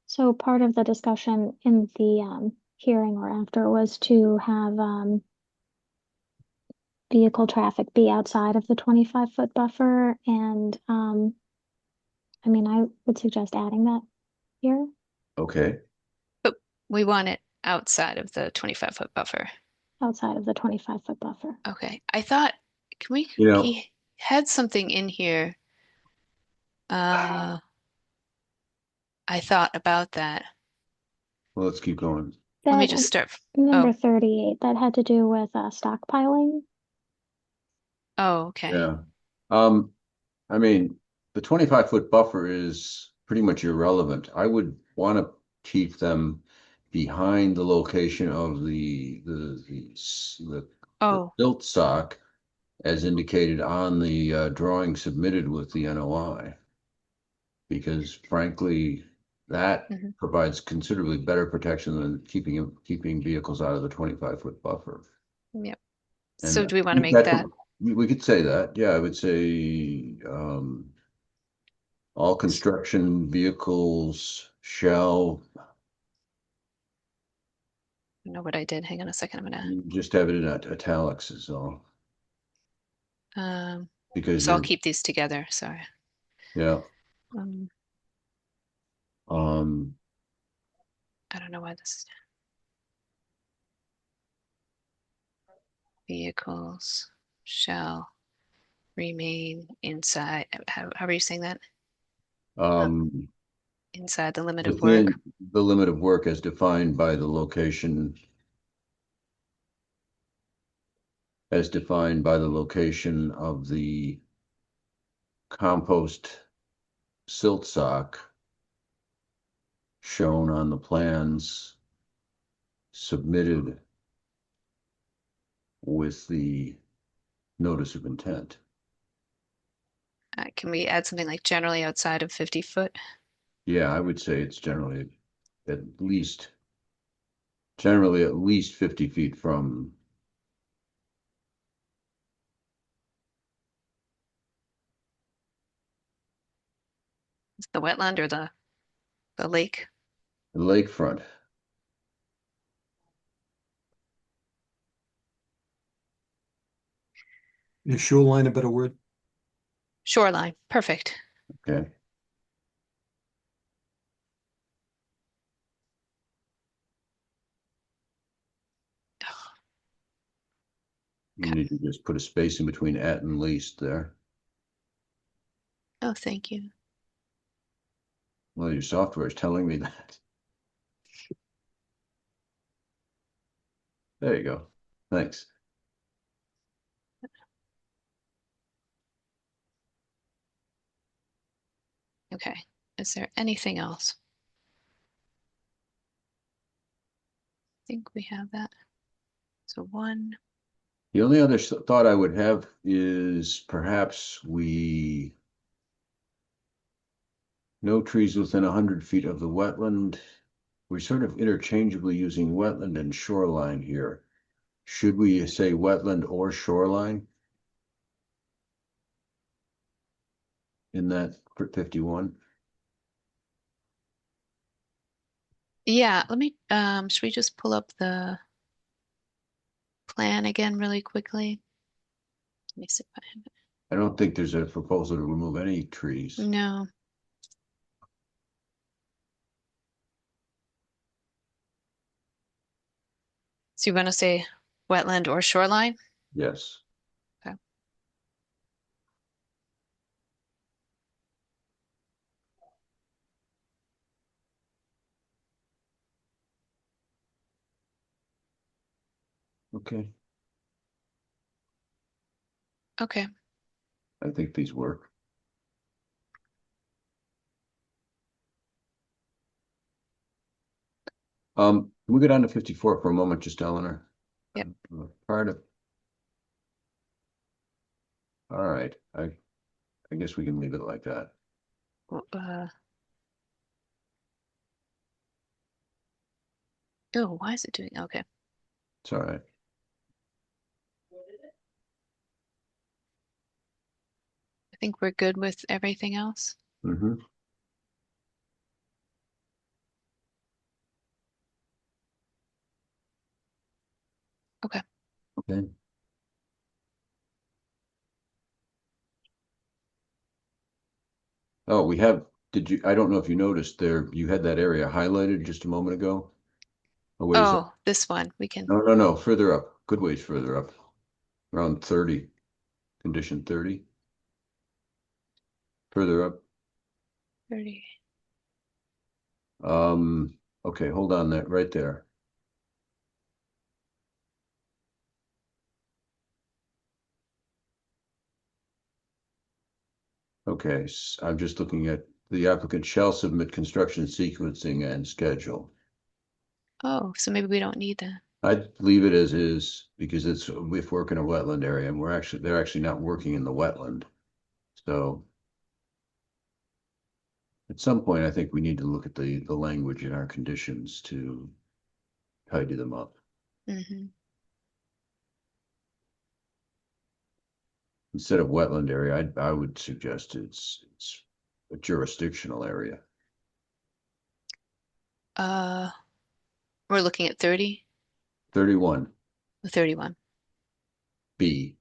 so part of the discussion in the, hearing or after was to have, vehicle traffic be outside of the 25-foot buffer. And, I mean, I would suggest adding that here. Okay. But we want it outside of the 25-foot buffer. Outside of the 25-foot buffer. Okay. I thought, can we, You know, he had something in here. Uh, I thought about that. well, let's keep going. Let me That, just start. number Oh, 38, that had to do with, stockpiling. oh, okay. Yeah. Um, I mean, the 25-foot buffer is pretty much irrelevant. I would want to keep them behind the location of the Oh, silt sock as indicated on the drawing submitted with the NOI, because frankly, that mhm. provides considerably better protection than keeping vehicles out of the 25-foot buffer. Yep. And So do we want to keep make that, that? we could say that. Yeah, I would say all construction vehicles shall, I know what I did. Hang on a second. I'm gonna, just have it in italics is all, um, because so I'll you're, keep these together. Sorry. yeah. Um, Um, I don't know why this vehicles shall remain inside. How are you saying that? Uh, um, inside the limit of work. within the limit of work as defined by the location, of the compost silt sock shown on the plans submitted with the notice of intent. Can we add something like generally outside of 50 foot? Yeah, I would say it's at least, generally at least 50 feet from The wetland or the lake? the lakefront. Is shoreline a better word? Shoreline. Perfect. Okay. You Okay. need to just put a space in between at and least there. Oh, thank you. Well, your software is telling me that. There you go. Thanks. Okay. Is there anything else? I think we have that. So one, The only other thought I would have is perhaps no trees within 100 feet of the wetland. We're sort of interchangeably using wetland and shoreline here. Should we say wetland or shoreline in that 51? yeah, let me, should we just pull up the plan again really quickly? Let me see if I have it. I don't think there's a proposal to remove any trees. No. So you want to say wetland or shoreline? Yes. Okay. Okay, Okay. I think these work. Can we go down to 54 for a moment, just Eleanor? Yep. Part of. All right, I guess we can leave it like that. Uh, oh, why is it doing? Okay. It's all right. I think we're good with everything else. Mm-hmm. Okay. Okay. Oh, we have, I don't know if you noticed there, you had that area highlighted just a moment ago. A ways up. Oh, this one we can. No, no, no, further up, good ways further up, around 30, condition 30. Further up. 30. Okay, hold on that right there. Okay, I'm just looking at the applicant shall submit construction sequencing and schedule. Oh, so maybe we don't need that. I'd leave it as is because it's if we're in a wetland area and they're actually not working in the wetland. So at some point, I think we need to look at the language in our conditions to tidy them up. Mm-hmm. Instead of wetland area, I would suggest it's a jurisdictional area. Uh, we're looking at 30 31 or 31. B.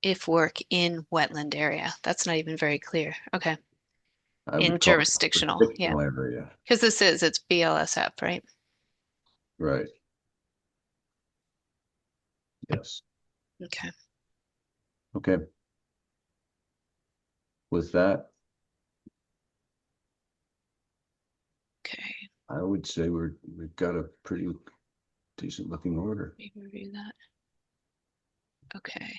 If work in wetland area. That's not even very clear. Okay. I In would call it jurisdictional. Yeah. jurisdictional area. Because it's BLSF, right? Right. Yes. Okay. Okay. With that, Okay. I would say we've got a pretty decent looking order. Maybe review that. Okay.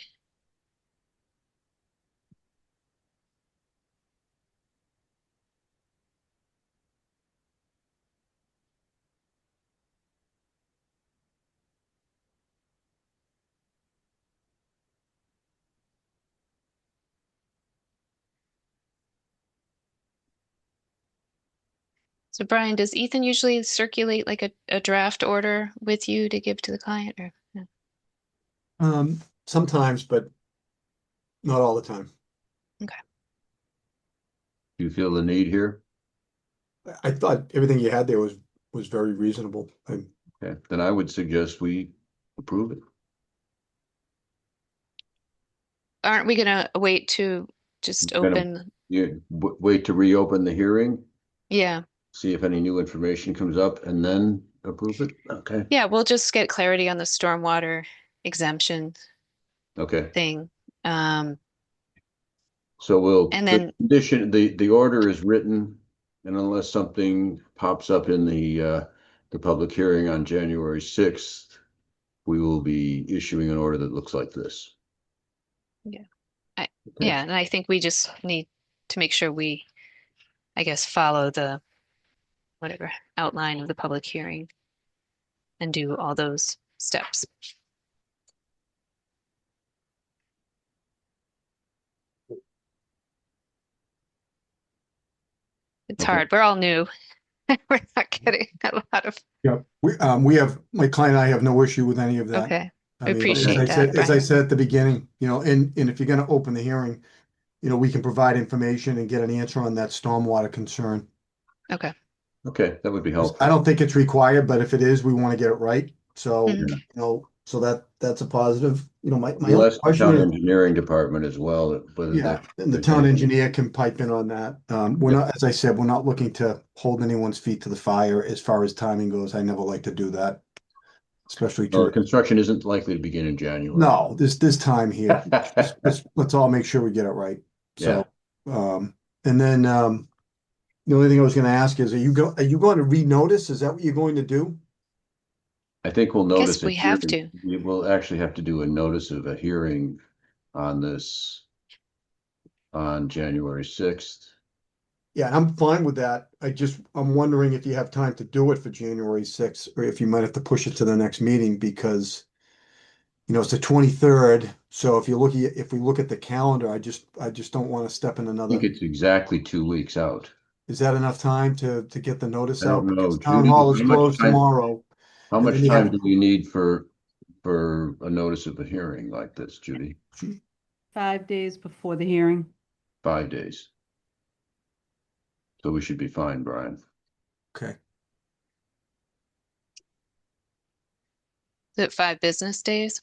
So Brian, does Ethan usually circulate like a draft order with you to give to the client or no? Sometimes, but not all the time. Okay. Do you feel the need here? I thought everything you had there was very reasonable. Okay, then I would suggest we approve it. Aren't we gonna wait to just We're gonna open? wait to reopen the hearing, Yeah. see if any new information comes up, and then approve it. Okay. Yeah, we'll just get clarity on the stormwater exemption Okay. thing. So And the then condition, the order is written, and unless something pops up in the public hearing on January 6th, we will be issuing an order that looks like this. yeah, I Okay. yeah, and I think we just need to make sure we, I guess, follow the whatever outline of the public hearing and do all those steps. It's Okay. hard. We're all new. We're not getting a lot of. Yeah, we have, my client and I have no issue with any of that. Okay. I We mean, appreciate that, as I Brian. said at the beginning, and if you're gonna open the hearing, we can provide information and get an answer on that stormwater concern. Okay. Okay, that would be 'Cause I helpful. don't think it's required, but if it is, we want to get it right. So, Mhm. so that's a positive. My We'll only ask the question town is, engineering department as well, whether yeah, and the there's town anything. engineer can pipe in on that. We're Yeah. not, as I said, we're not looking to hold anyone's feet to the fire as far as timing goes. I never like to do that, especially Well, to, the construction isn't likely to begin in January. no, there's time here. Let's all make sure we get it right. Yeah. So, and then, The only thing I was going to ask is, are you going to renotice? Is that what you're going to do? I think we'll I guess notice a we have hearing. to. We will actually have to do a notice of a hearing on this on January 6th. Yeah, I'm fine with that. I'm wondering if you have time to do it for January 6th, or if you might have to push it to the next meeting because, it's the 23rd. So if we look at the calendar, I just don't want to step in I think another. it's exactly 2 weeks out. Is that enough time to get the notice I out? don't know, Because town Judy, hall is closed tomorrow, how and then much you time have do you need for a notice of a hearing like this, Judy? 5 days before the hearing. 5 days. So we should be fine, Brian. okay. Is it 5 business days?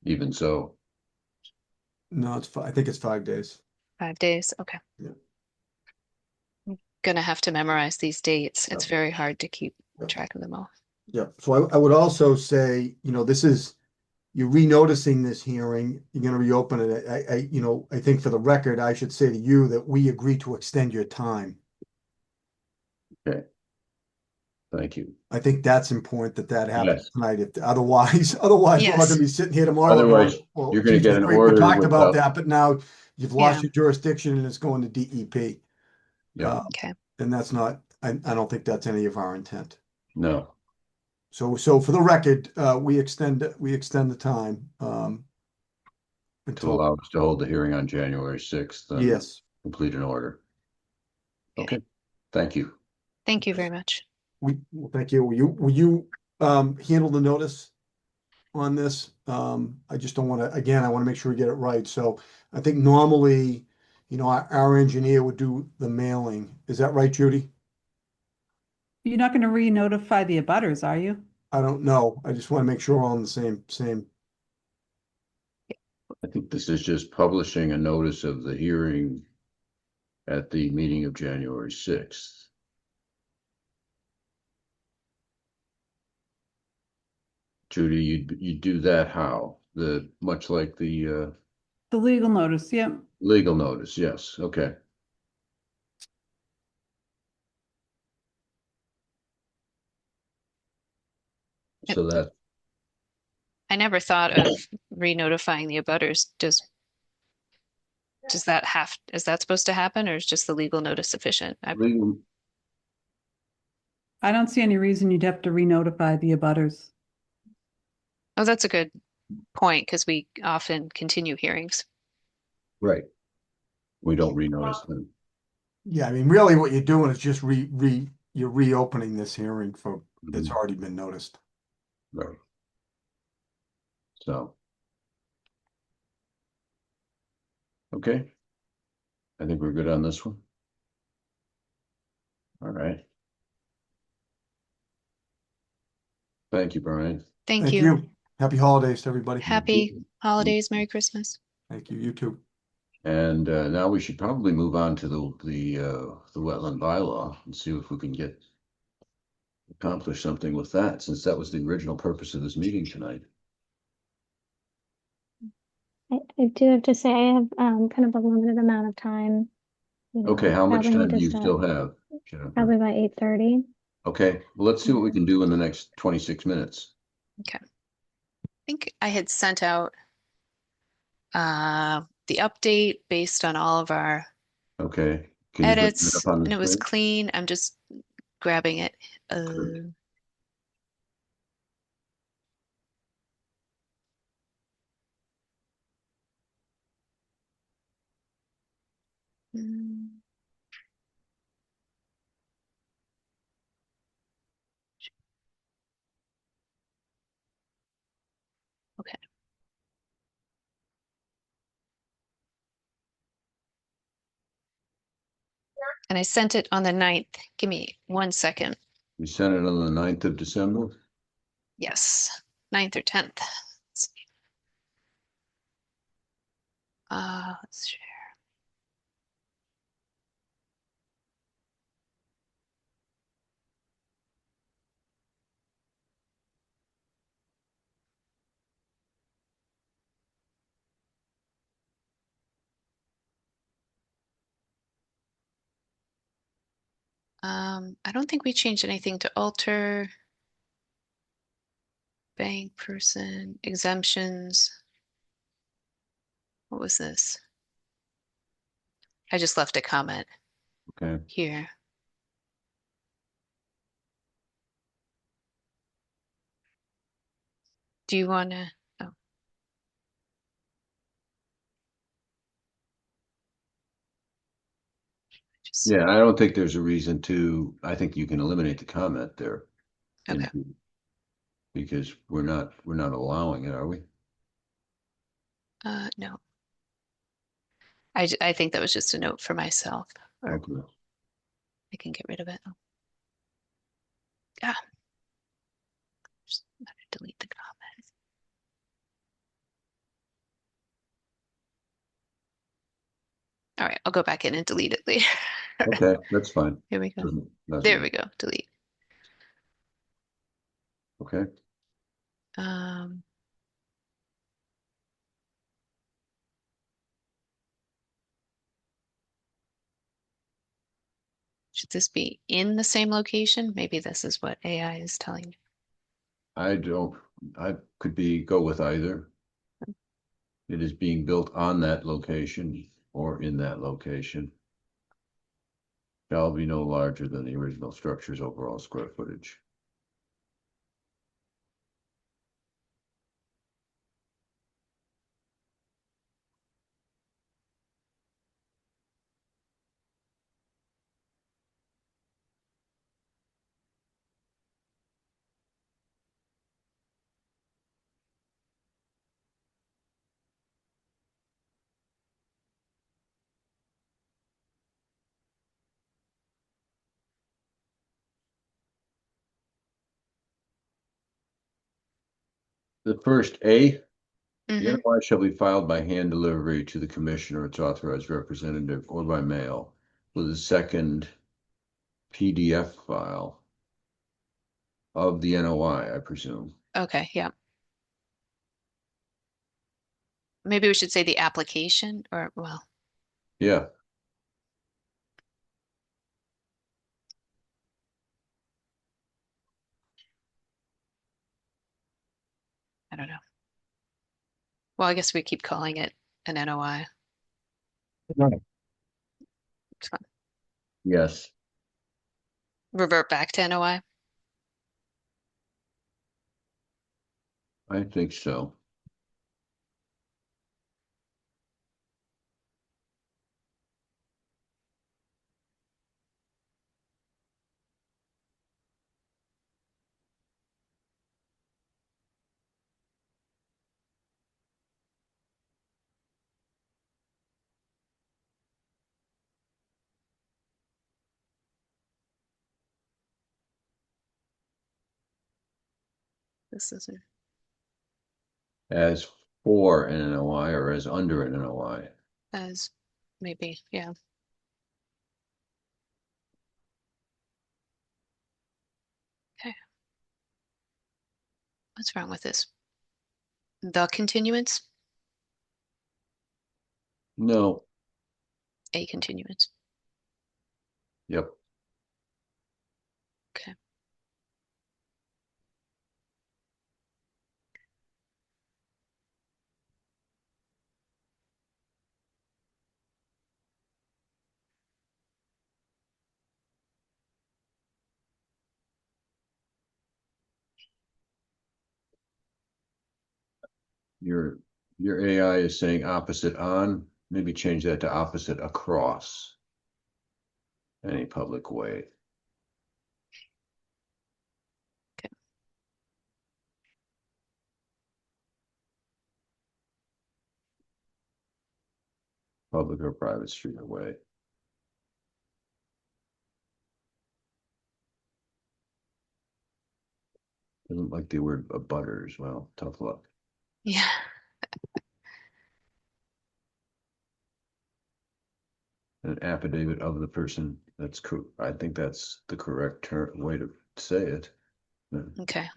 Even so, No, I think it's 5 days. 5 days? Okay. Yeah. Gonna have to memorize these dates. It's Yeah. very hard to keep Yeah. track of them all. Yeah. So I would also say, you're renoticing this hearing, you're going to reopen it. I think for the record, I should say to you that we agree to extend your time. okay. Thank you. I think that's important that happens Yes. tonight. If otherwise we're all Yes. gonna be sitting here tomorrow Otherwise, going, well, you're going to geez, get an we order talked about without, that, but now you've Yeah. lost your jurisdiction and it's going to DEP. yeah, Okay. And that's not, I don't think that's any of our intent. no, So for the record, we extend the time, to until, allow us to hold the hearing on January 6th and yes. complete an order. Okay. Okay, thank you. Thank you very much. Well, thank you. Will you handle the notice on this? I just don't want to, again, I want to make sure we get it right. So I think normally, our engineer would do the mailing. Is that right, Judy? You're not going to re-notify the abutters, are you? I don't know. I just want to make sure we're all on the same. I think this is just publishing a notice of the hearing at the meeting of January 6th. Judy, you do that how? Much like the The legal notice, yep. legal notice, yes, okay. So that, I never thought of re-notifying the abutters. Is that supposed to happen, or is just the legal notice sufficient? legal, I don't see any reason you'd have to re-notify the abutters. Oh, that's a good point, because we often continue hearings. right, we don't renotice them. Yeah, I mean, really what you're doing is just you're reopening this hearing for, it's already been noticed. Right. So. Okay. I think we're good on this one. All right. Thank you, Brian. Thank Thank you. you. Happy holidays to everybody. Happy holidays. Merry Christmas. Thank you. You too. And now we should probably move on to the wetland bylaw and see if we can accomplish something with that, since that was the original purpose of this meeting tonight. I do have to say I have kind of a limited amount of time. Okay, how much Probably time need do to you start still have, Jennifer? probably by 8:30. Okay, well, let's see what we can do in the next 26 minutes. Okay. I think I had sent out the update based on all of our Okay, can you bring it edits, up on the and it was screen? clean. I'm just grabbing it. Good. Mm, okay. And I sent it on the 9th. Give me 1 second. You sent it on the 9th of December? Yes, 9th or 10th. Let's see. Let's share. I don't think we changed anything to alter. Bank person, exemptions. What was this? I just left a comment Okay. here. Do you want to? Oh, just Yeah, I don't think there's a reason to, I think you can eliminate the comment there. okay. Because we're not allowing it, are we? No, I think that was just a note for myself, or Okay. I can get rid of it. Oh, ah, just delete the comment. All right, I'll go back in and delete it later. Okay, that's fine. Here we go. There Doesn't, we go. Delete. okay. Um, should this be in the same location? Maybe this is what AI is telling me. I don't, I could go with either. It is being built on that location or in that location. Shall be no larger than the original structure's overall square footage. The first A, the Hmm. NOI shall be filed by hand delivery to the commissioner, its authorized representative, or by mail, with a second PDF file of the NOI, I presume. Okay, yeah. Maybe we should say the application, or well, Yeah, I don't know. Well, I guess we keep calling it an NOI. right. It's fine. Yes, Revert back to NOI. I think so. This isn't As for an NOI or as under an NOI. as maybe, yeah. Okay. What's wrong with this? The continuance? No, A continuance. yep. Okay. Your your AI is saying opposite on. Maybe change that to opposite across any public way. Okay. Public or private street or way. Doesn't like the word abutters. Well, tough luck. Yeah. An affidavit of the person. That's cool. I think that's the correct way to say it. Okay.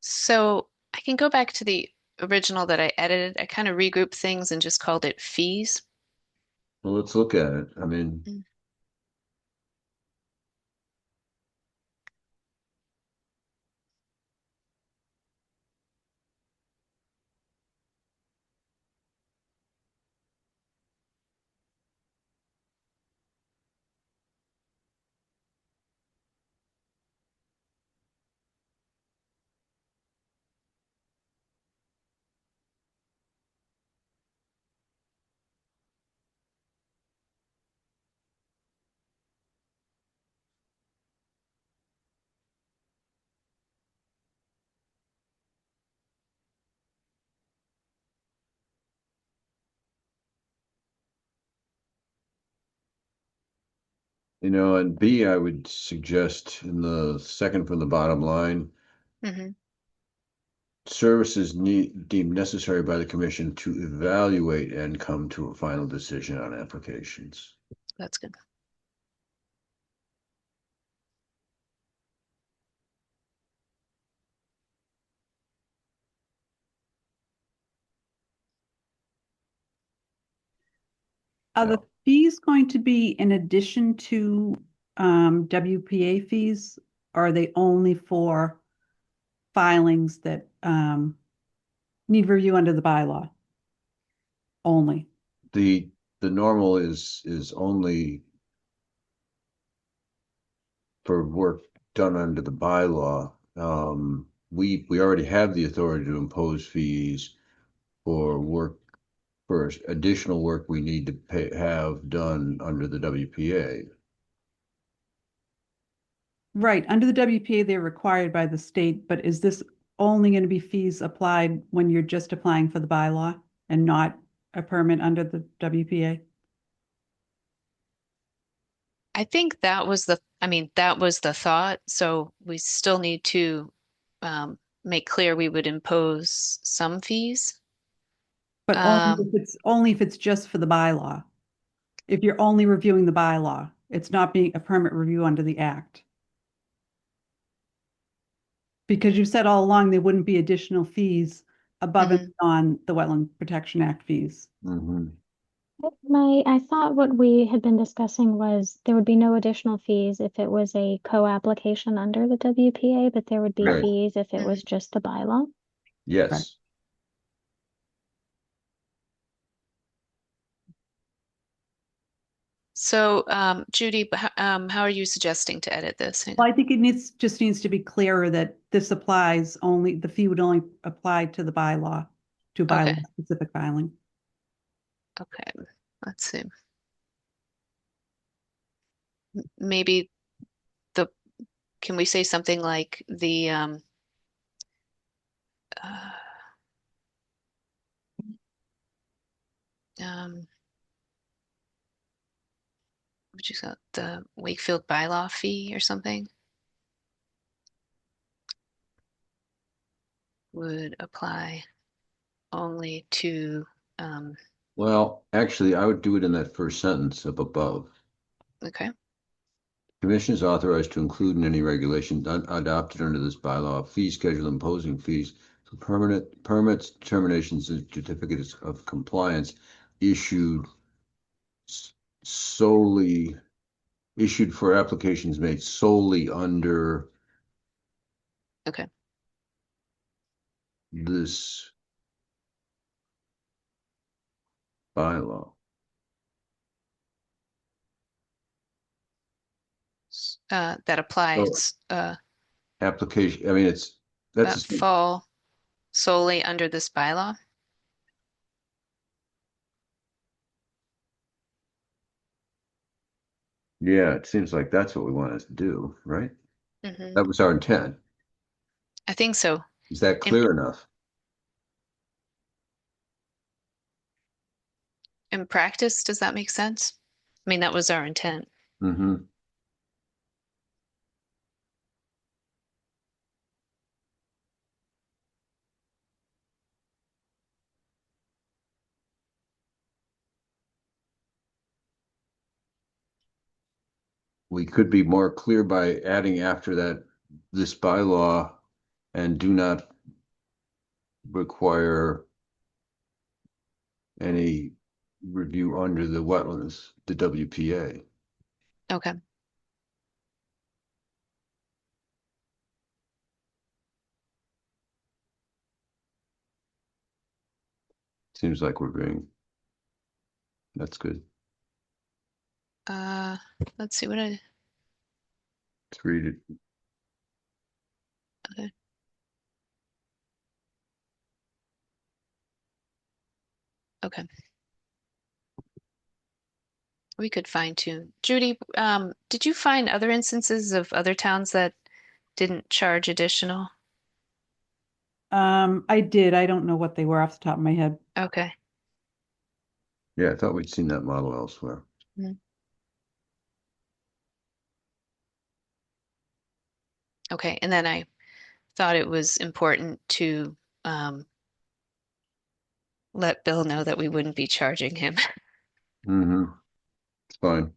So I can go back to the original that I edited. I kind of regrouped things and just called it fees. Well, let's look at it. I mean, Mm. And B, I would suggest in the second from the bottom line, Hmm. services deemed necessary by the commission to evaluate and come to a final decision on applications. That's good. Are the fees going to be in addition to WPA fees? Or are they only for filings that need review under the bylaw? Only. The normal is only for work done under the bylaw. We already have the authority to impose fees for work for additional work we need to have done under the WPA. Right. Under the WPA, they're required by the state, but is this only going to be fees applied when you're just applying for the bylaw and not a permit under the WPA? I think that was the thought. So we still need to make clear we would impose some fees. But Um, only if it's just for the bylaw. If you're only reviewing the bylaw, it's not being a permit review under the act. Because you've said all along there wouldn't be additional fees above and mhm. beyond the Wetland Protection Act fees. Mm-hmm. I thought what we had been discussing was there would be no additional fees if it was a co-application under the WPA, but there would be Right. fees if it was Mhm. just the bylaw. Right. Yes. So, Judy, how are you suggesting to edit this? Hang Well, on. I think just needs to be clearer that this applies only, the fee would only apply to the bylaw, to Okay, bylaw specific filing. okay. Let's see. Maybe the can we say something like the uh, um, what you call it, the Wakefield bylaw fee or something would apply only to Well, actually, I would do it in that first sentence up above. okay. Commission is authorized to include in any regulation adopted under this bylaw a fee schedule imposing fees for permanent permits, determinations, and certificates of compliance issued solely issued for applications made solely under Okay. this bylaw. That So applies application, I mean, that's that fall solely under this bylaw. yeah, it seems like that's what we want to do, right? Hmm. That was our intent. I think so. Is that In clear enough? in practice, does that make sense? I mean, that was our intent. Mm-hmm. We could be more clear by adding after that this bylaw and do not require any review under the wetlands, the WPA. Okay. Seems like we're being, that's good. Uh, let's see what I Let's read it. okay. Okay. We could fine tune. Judy, did you find other instances of other towns that didn't charge additional? I did. I don't know what they were off the top of my head. Okay. Yeah, I thought we'd seen that model elsewhere. Mhm. Okay, and then I thought it was important to let Bill know that we wouldn't be charging him. Mm-hmm. It's fine.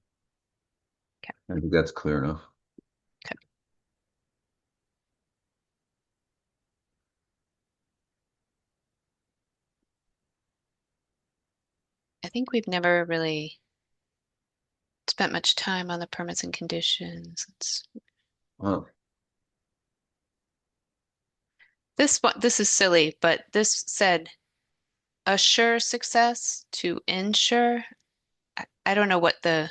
Okay. I think that's clear enough. Okay. I think we've never really spent much time on the permits and conditions. Oh, This is silly, but this said assure success to ensure. I don't know what the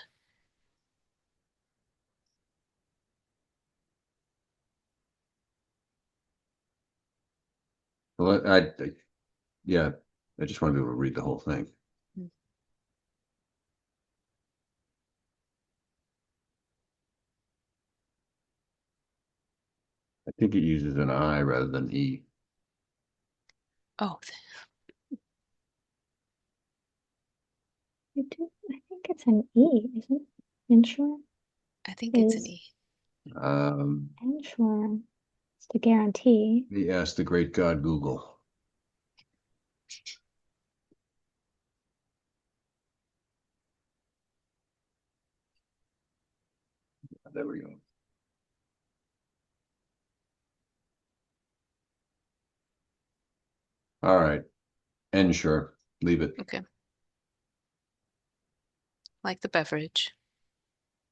well, yeah, I just want to be able to read the whole thing. I think it uses an I rather than E. oh, I think it's an E, isn't it? Ensure I think it's an is E. ensure. It's the guarantee. He asked the great God Google. There we go. All right. Ensure. Leave it. Okay. Like the beverage.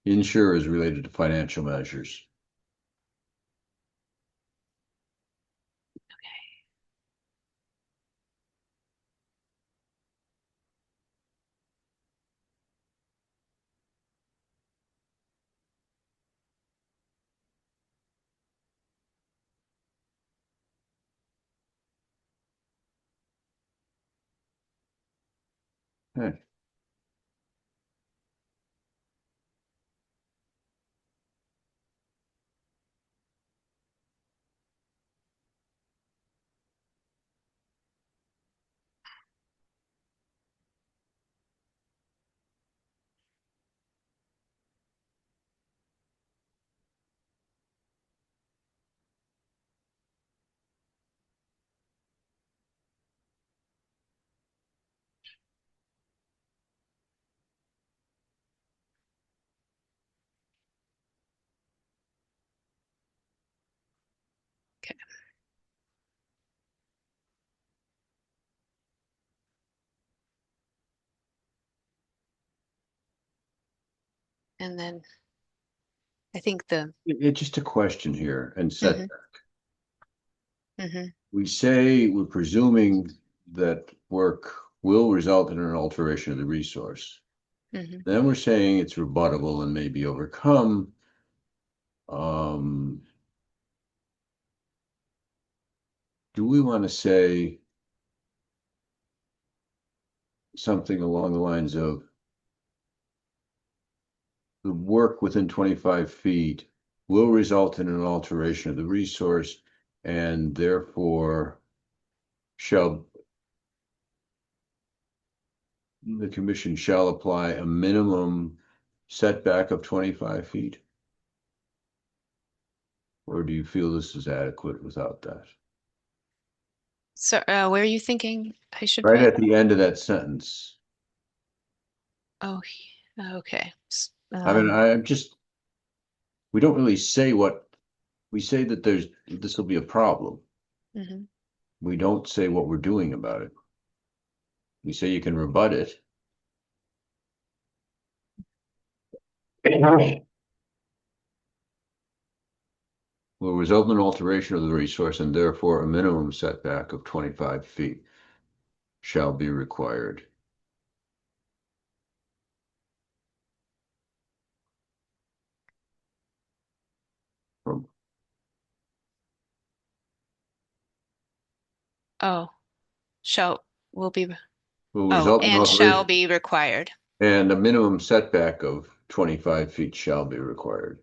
Insure is related to financial measures. Okay. Okay. And then I think It's just a question here and set. mhm, mhm, We say we're presuming that work will result in an alteration of the resource. mhm. Then we're saying it's rebuttable and may be overcome. Um, do we want to say something along the lines of the work within 25 feet will result in an alteration of the resource and therefore the commission shall apply a minimum setback of 25 feet? Or do you feel this is adequate without that? So where are you thinking I should Right put? at the end of that sentence. Oh, okay. I mean, we don't really say what, we say that this will be a problem. Mhm. We don't say what we're doing about it. We say you can rebut it. Will result in an alteration of the resource and therefore a minimum setback of 25 feet shall be required. From, Oh, shall will be. will Oh, result in and shall alteration be required. and a minimum setback of 25 feet shall be required.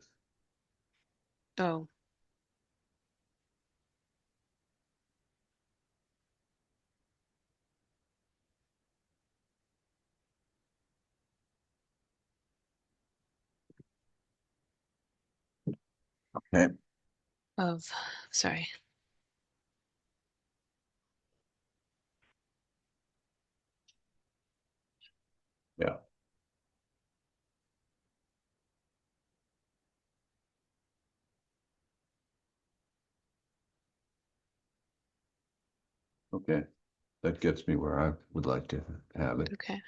Oh, Okay. of, sorry. Yeah. Okay. That gets me where I would like to have it. Okay.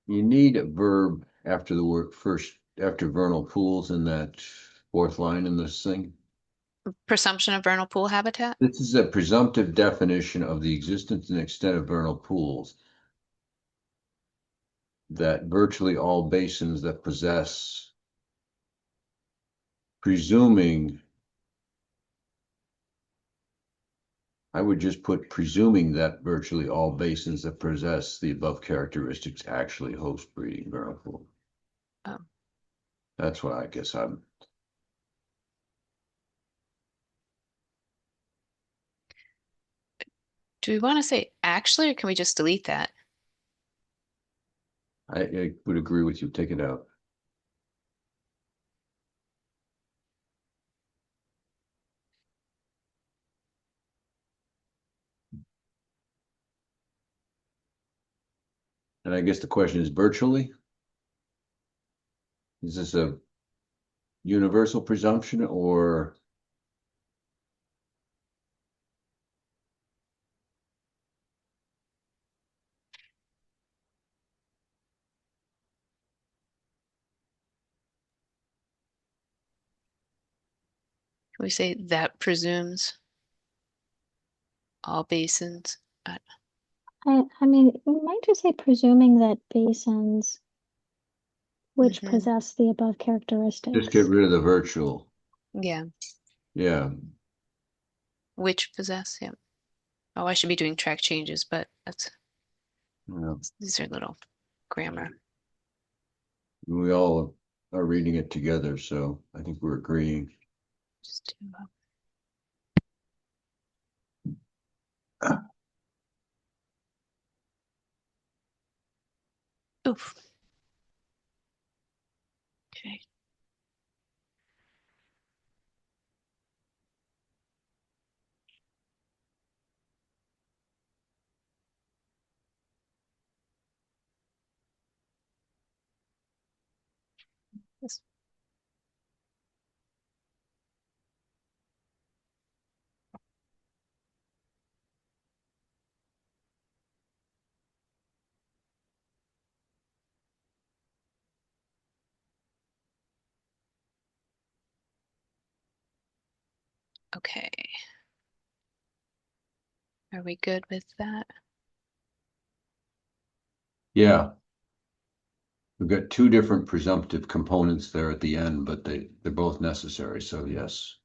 You need a verb after the word first, after vernal pools in that fourth line in this thing. Presumption of vernal pool habitat? This is a presumptive definition of the existence and extent of vernal pools. That virtually all basins that possess, presuming, I would just put presuming that virtually all basins that possess the above characteristics actually host breeding vernal pools. Oh. That's what I guess I'm. Do we want to say actually, or can we just delete that? I would agree with you. Take it out. And I guess the question is virtually? Is this a universal presumption or Can we say that presumes all basins? I mean, we might just say presuming that basins which Mhm. possess the above just get characteristics. rid of the virtual? Yeah, Yeah. which possess, yeah. Oh, I should be doing track changes, but Yeah. these are little grammar. We all are reading it together, so I think we're agreeing. Just do, oof. Okay. Yes. Okay. Are we good with that? Yeah. We've got two different presumptive components there at the end, but they're both necessary, so yes.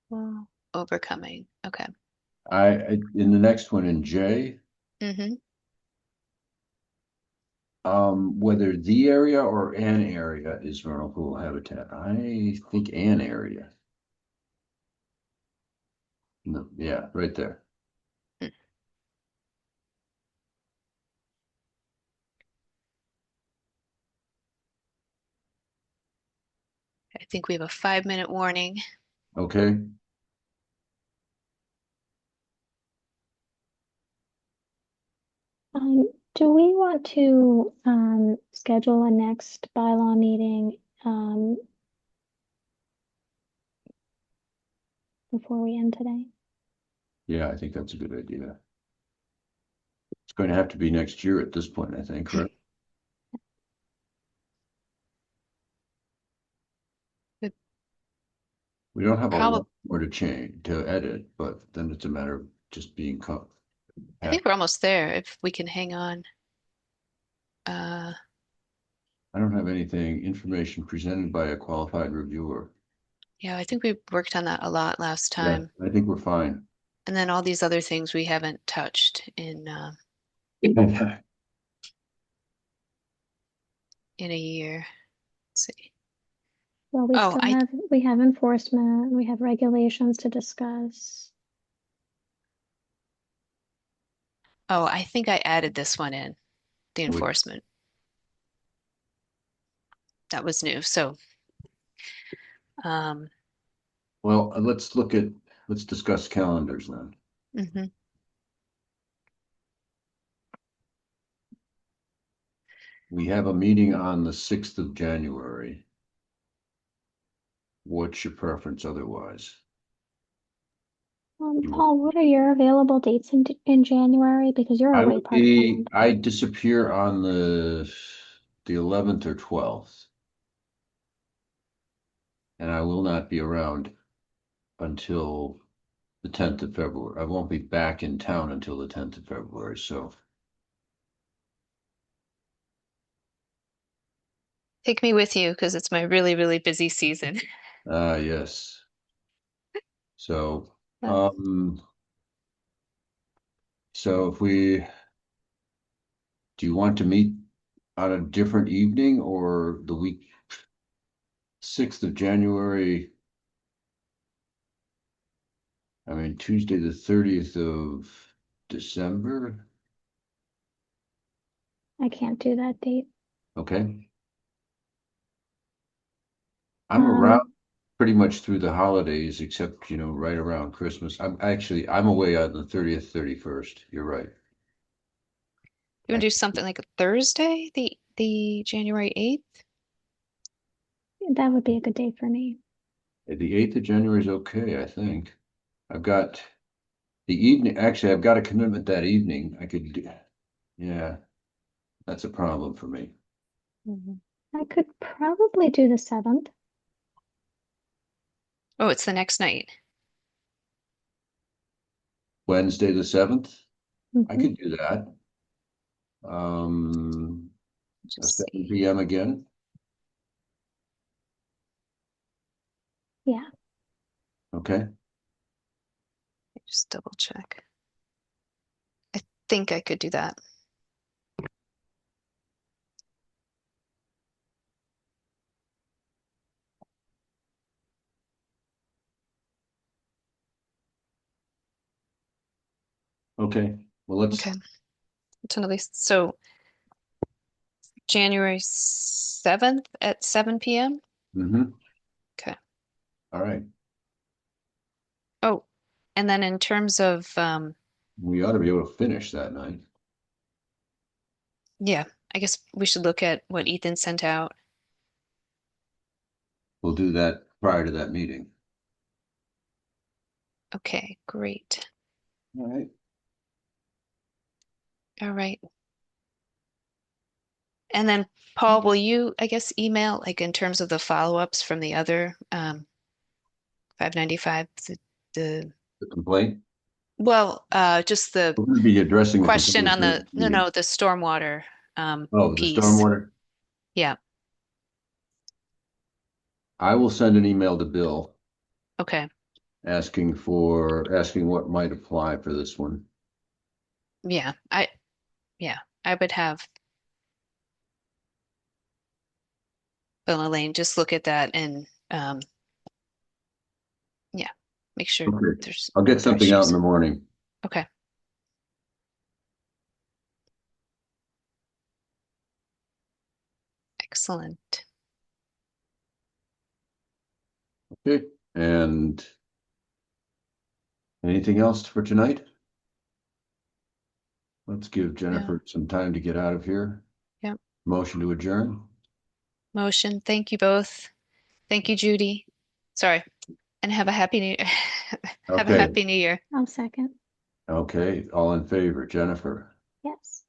Well, overcoming. Okay. In the next one in J, Mm-hmm. whether the area or an area is vernal pool habitat. I think an area. No, yeah, right there. I think we have a 5-minute warning. Okay. Do we want to schedule a next bylaw meeting before we end today? Yeah, I think that's a good idea. It's going to have to be next year at this point, I think, right? It We don't have a probably, lot more to change, to edit, but then it's a matter of just being I think we're almost there if we can hang on. I don't have anything, information presented by a qualified reviewer. Yeah, I think we worked on that a lot last Yeah, time. I think we're fine. And then all these other things we haven't touched in a year. Let's see. Well, Oh, we have enforcement, we have regulations to discuss. I think I added this one in, the Which, enforcement. That was new. So, um, well, let's discuss calendars then. mhm. We have a meeting on the 6th of January. What's your preference otherwise? Paul, what are your available dates in January? Because you're away part of the month. I disappear on the 11th or 12th. And I will not be around until the 10th of February. I won't be back in town until the 10th of February, so Take me with you because it's my really, really busy season. yes. So Uh, um so if we do you want to meet on a different evening or the week 6th of January? I mean Tuesday the 30th of December. I can't do that date. Okay. I'm around pretty much through the holidays, except, right around Christmas. I'm away on the 30th, 31st. You're right. you want I, to do something like a Thursday, the January 8th? That would be a good day for me. the 8th of January is okay, I think. I've got the evening, actually, I've got a commitment that evening. I could do, yeah, that's a problem for me. Mhm. I could probably do the 7th. Oh, it's the next night. Wednesday the 7th, I Hmm. could do that. A Just 7 see. p.m. again. Yeah. Okay. Just double check. I think I could do that. Okay. Well, let's, Okay. So January 7th at 7 p.m. mhm. Okay. All right. Oh, and then in terms of We ought to be able to finish that night. yeah, I guess we should look at what Ethan sent out. We'll do that prior to that meeting. Okay, great. All right. All right. And then Paul, will you, I guess, email like in terms of the follow-ups from the other 595, the The complaint. well, just the We're going to be addressing the question complaint on during the meeting. no, the stormwater Oh, the piece. stormwater. Yeah. I will send an email to Bill Okay. asking what might apply for this one. Yeah. I would have Bill and Elaine just look at that and yeah, make sure Okay. there's I'll no get other something out in issues. the morning. Okay. Excellent. Okay. And anything else for tonight? Let's give Yeah. Jennifer some time to get out of here. Yeah. Motion to adjourn. Motion. Thank you both. Thank you, Judy. Sorry. And have a happy new have a Okay. happy new year. I'll second. Okay. All in favor, Jennifer, Yes.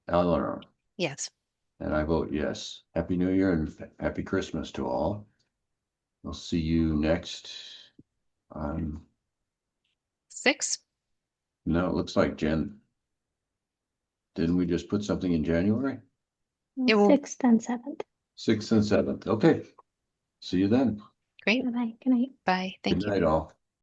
Eleanor, Yes. and I vote yes. Happy New Year and happy Christmas to all. We'll see you next. Um, 6. no, it looks like Didn't we just put something in January? It will- 6th and 7th. 6th and 7th. Okay. See you then. Great. Bye-bye. Good night. Bye. Good Thank you. night, all.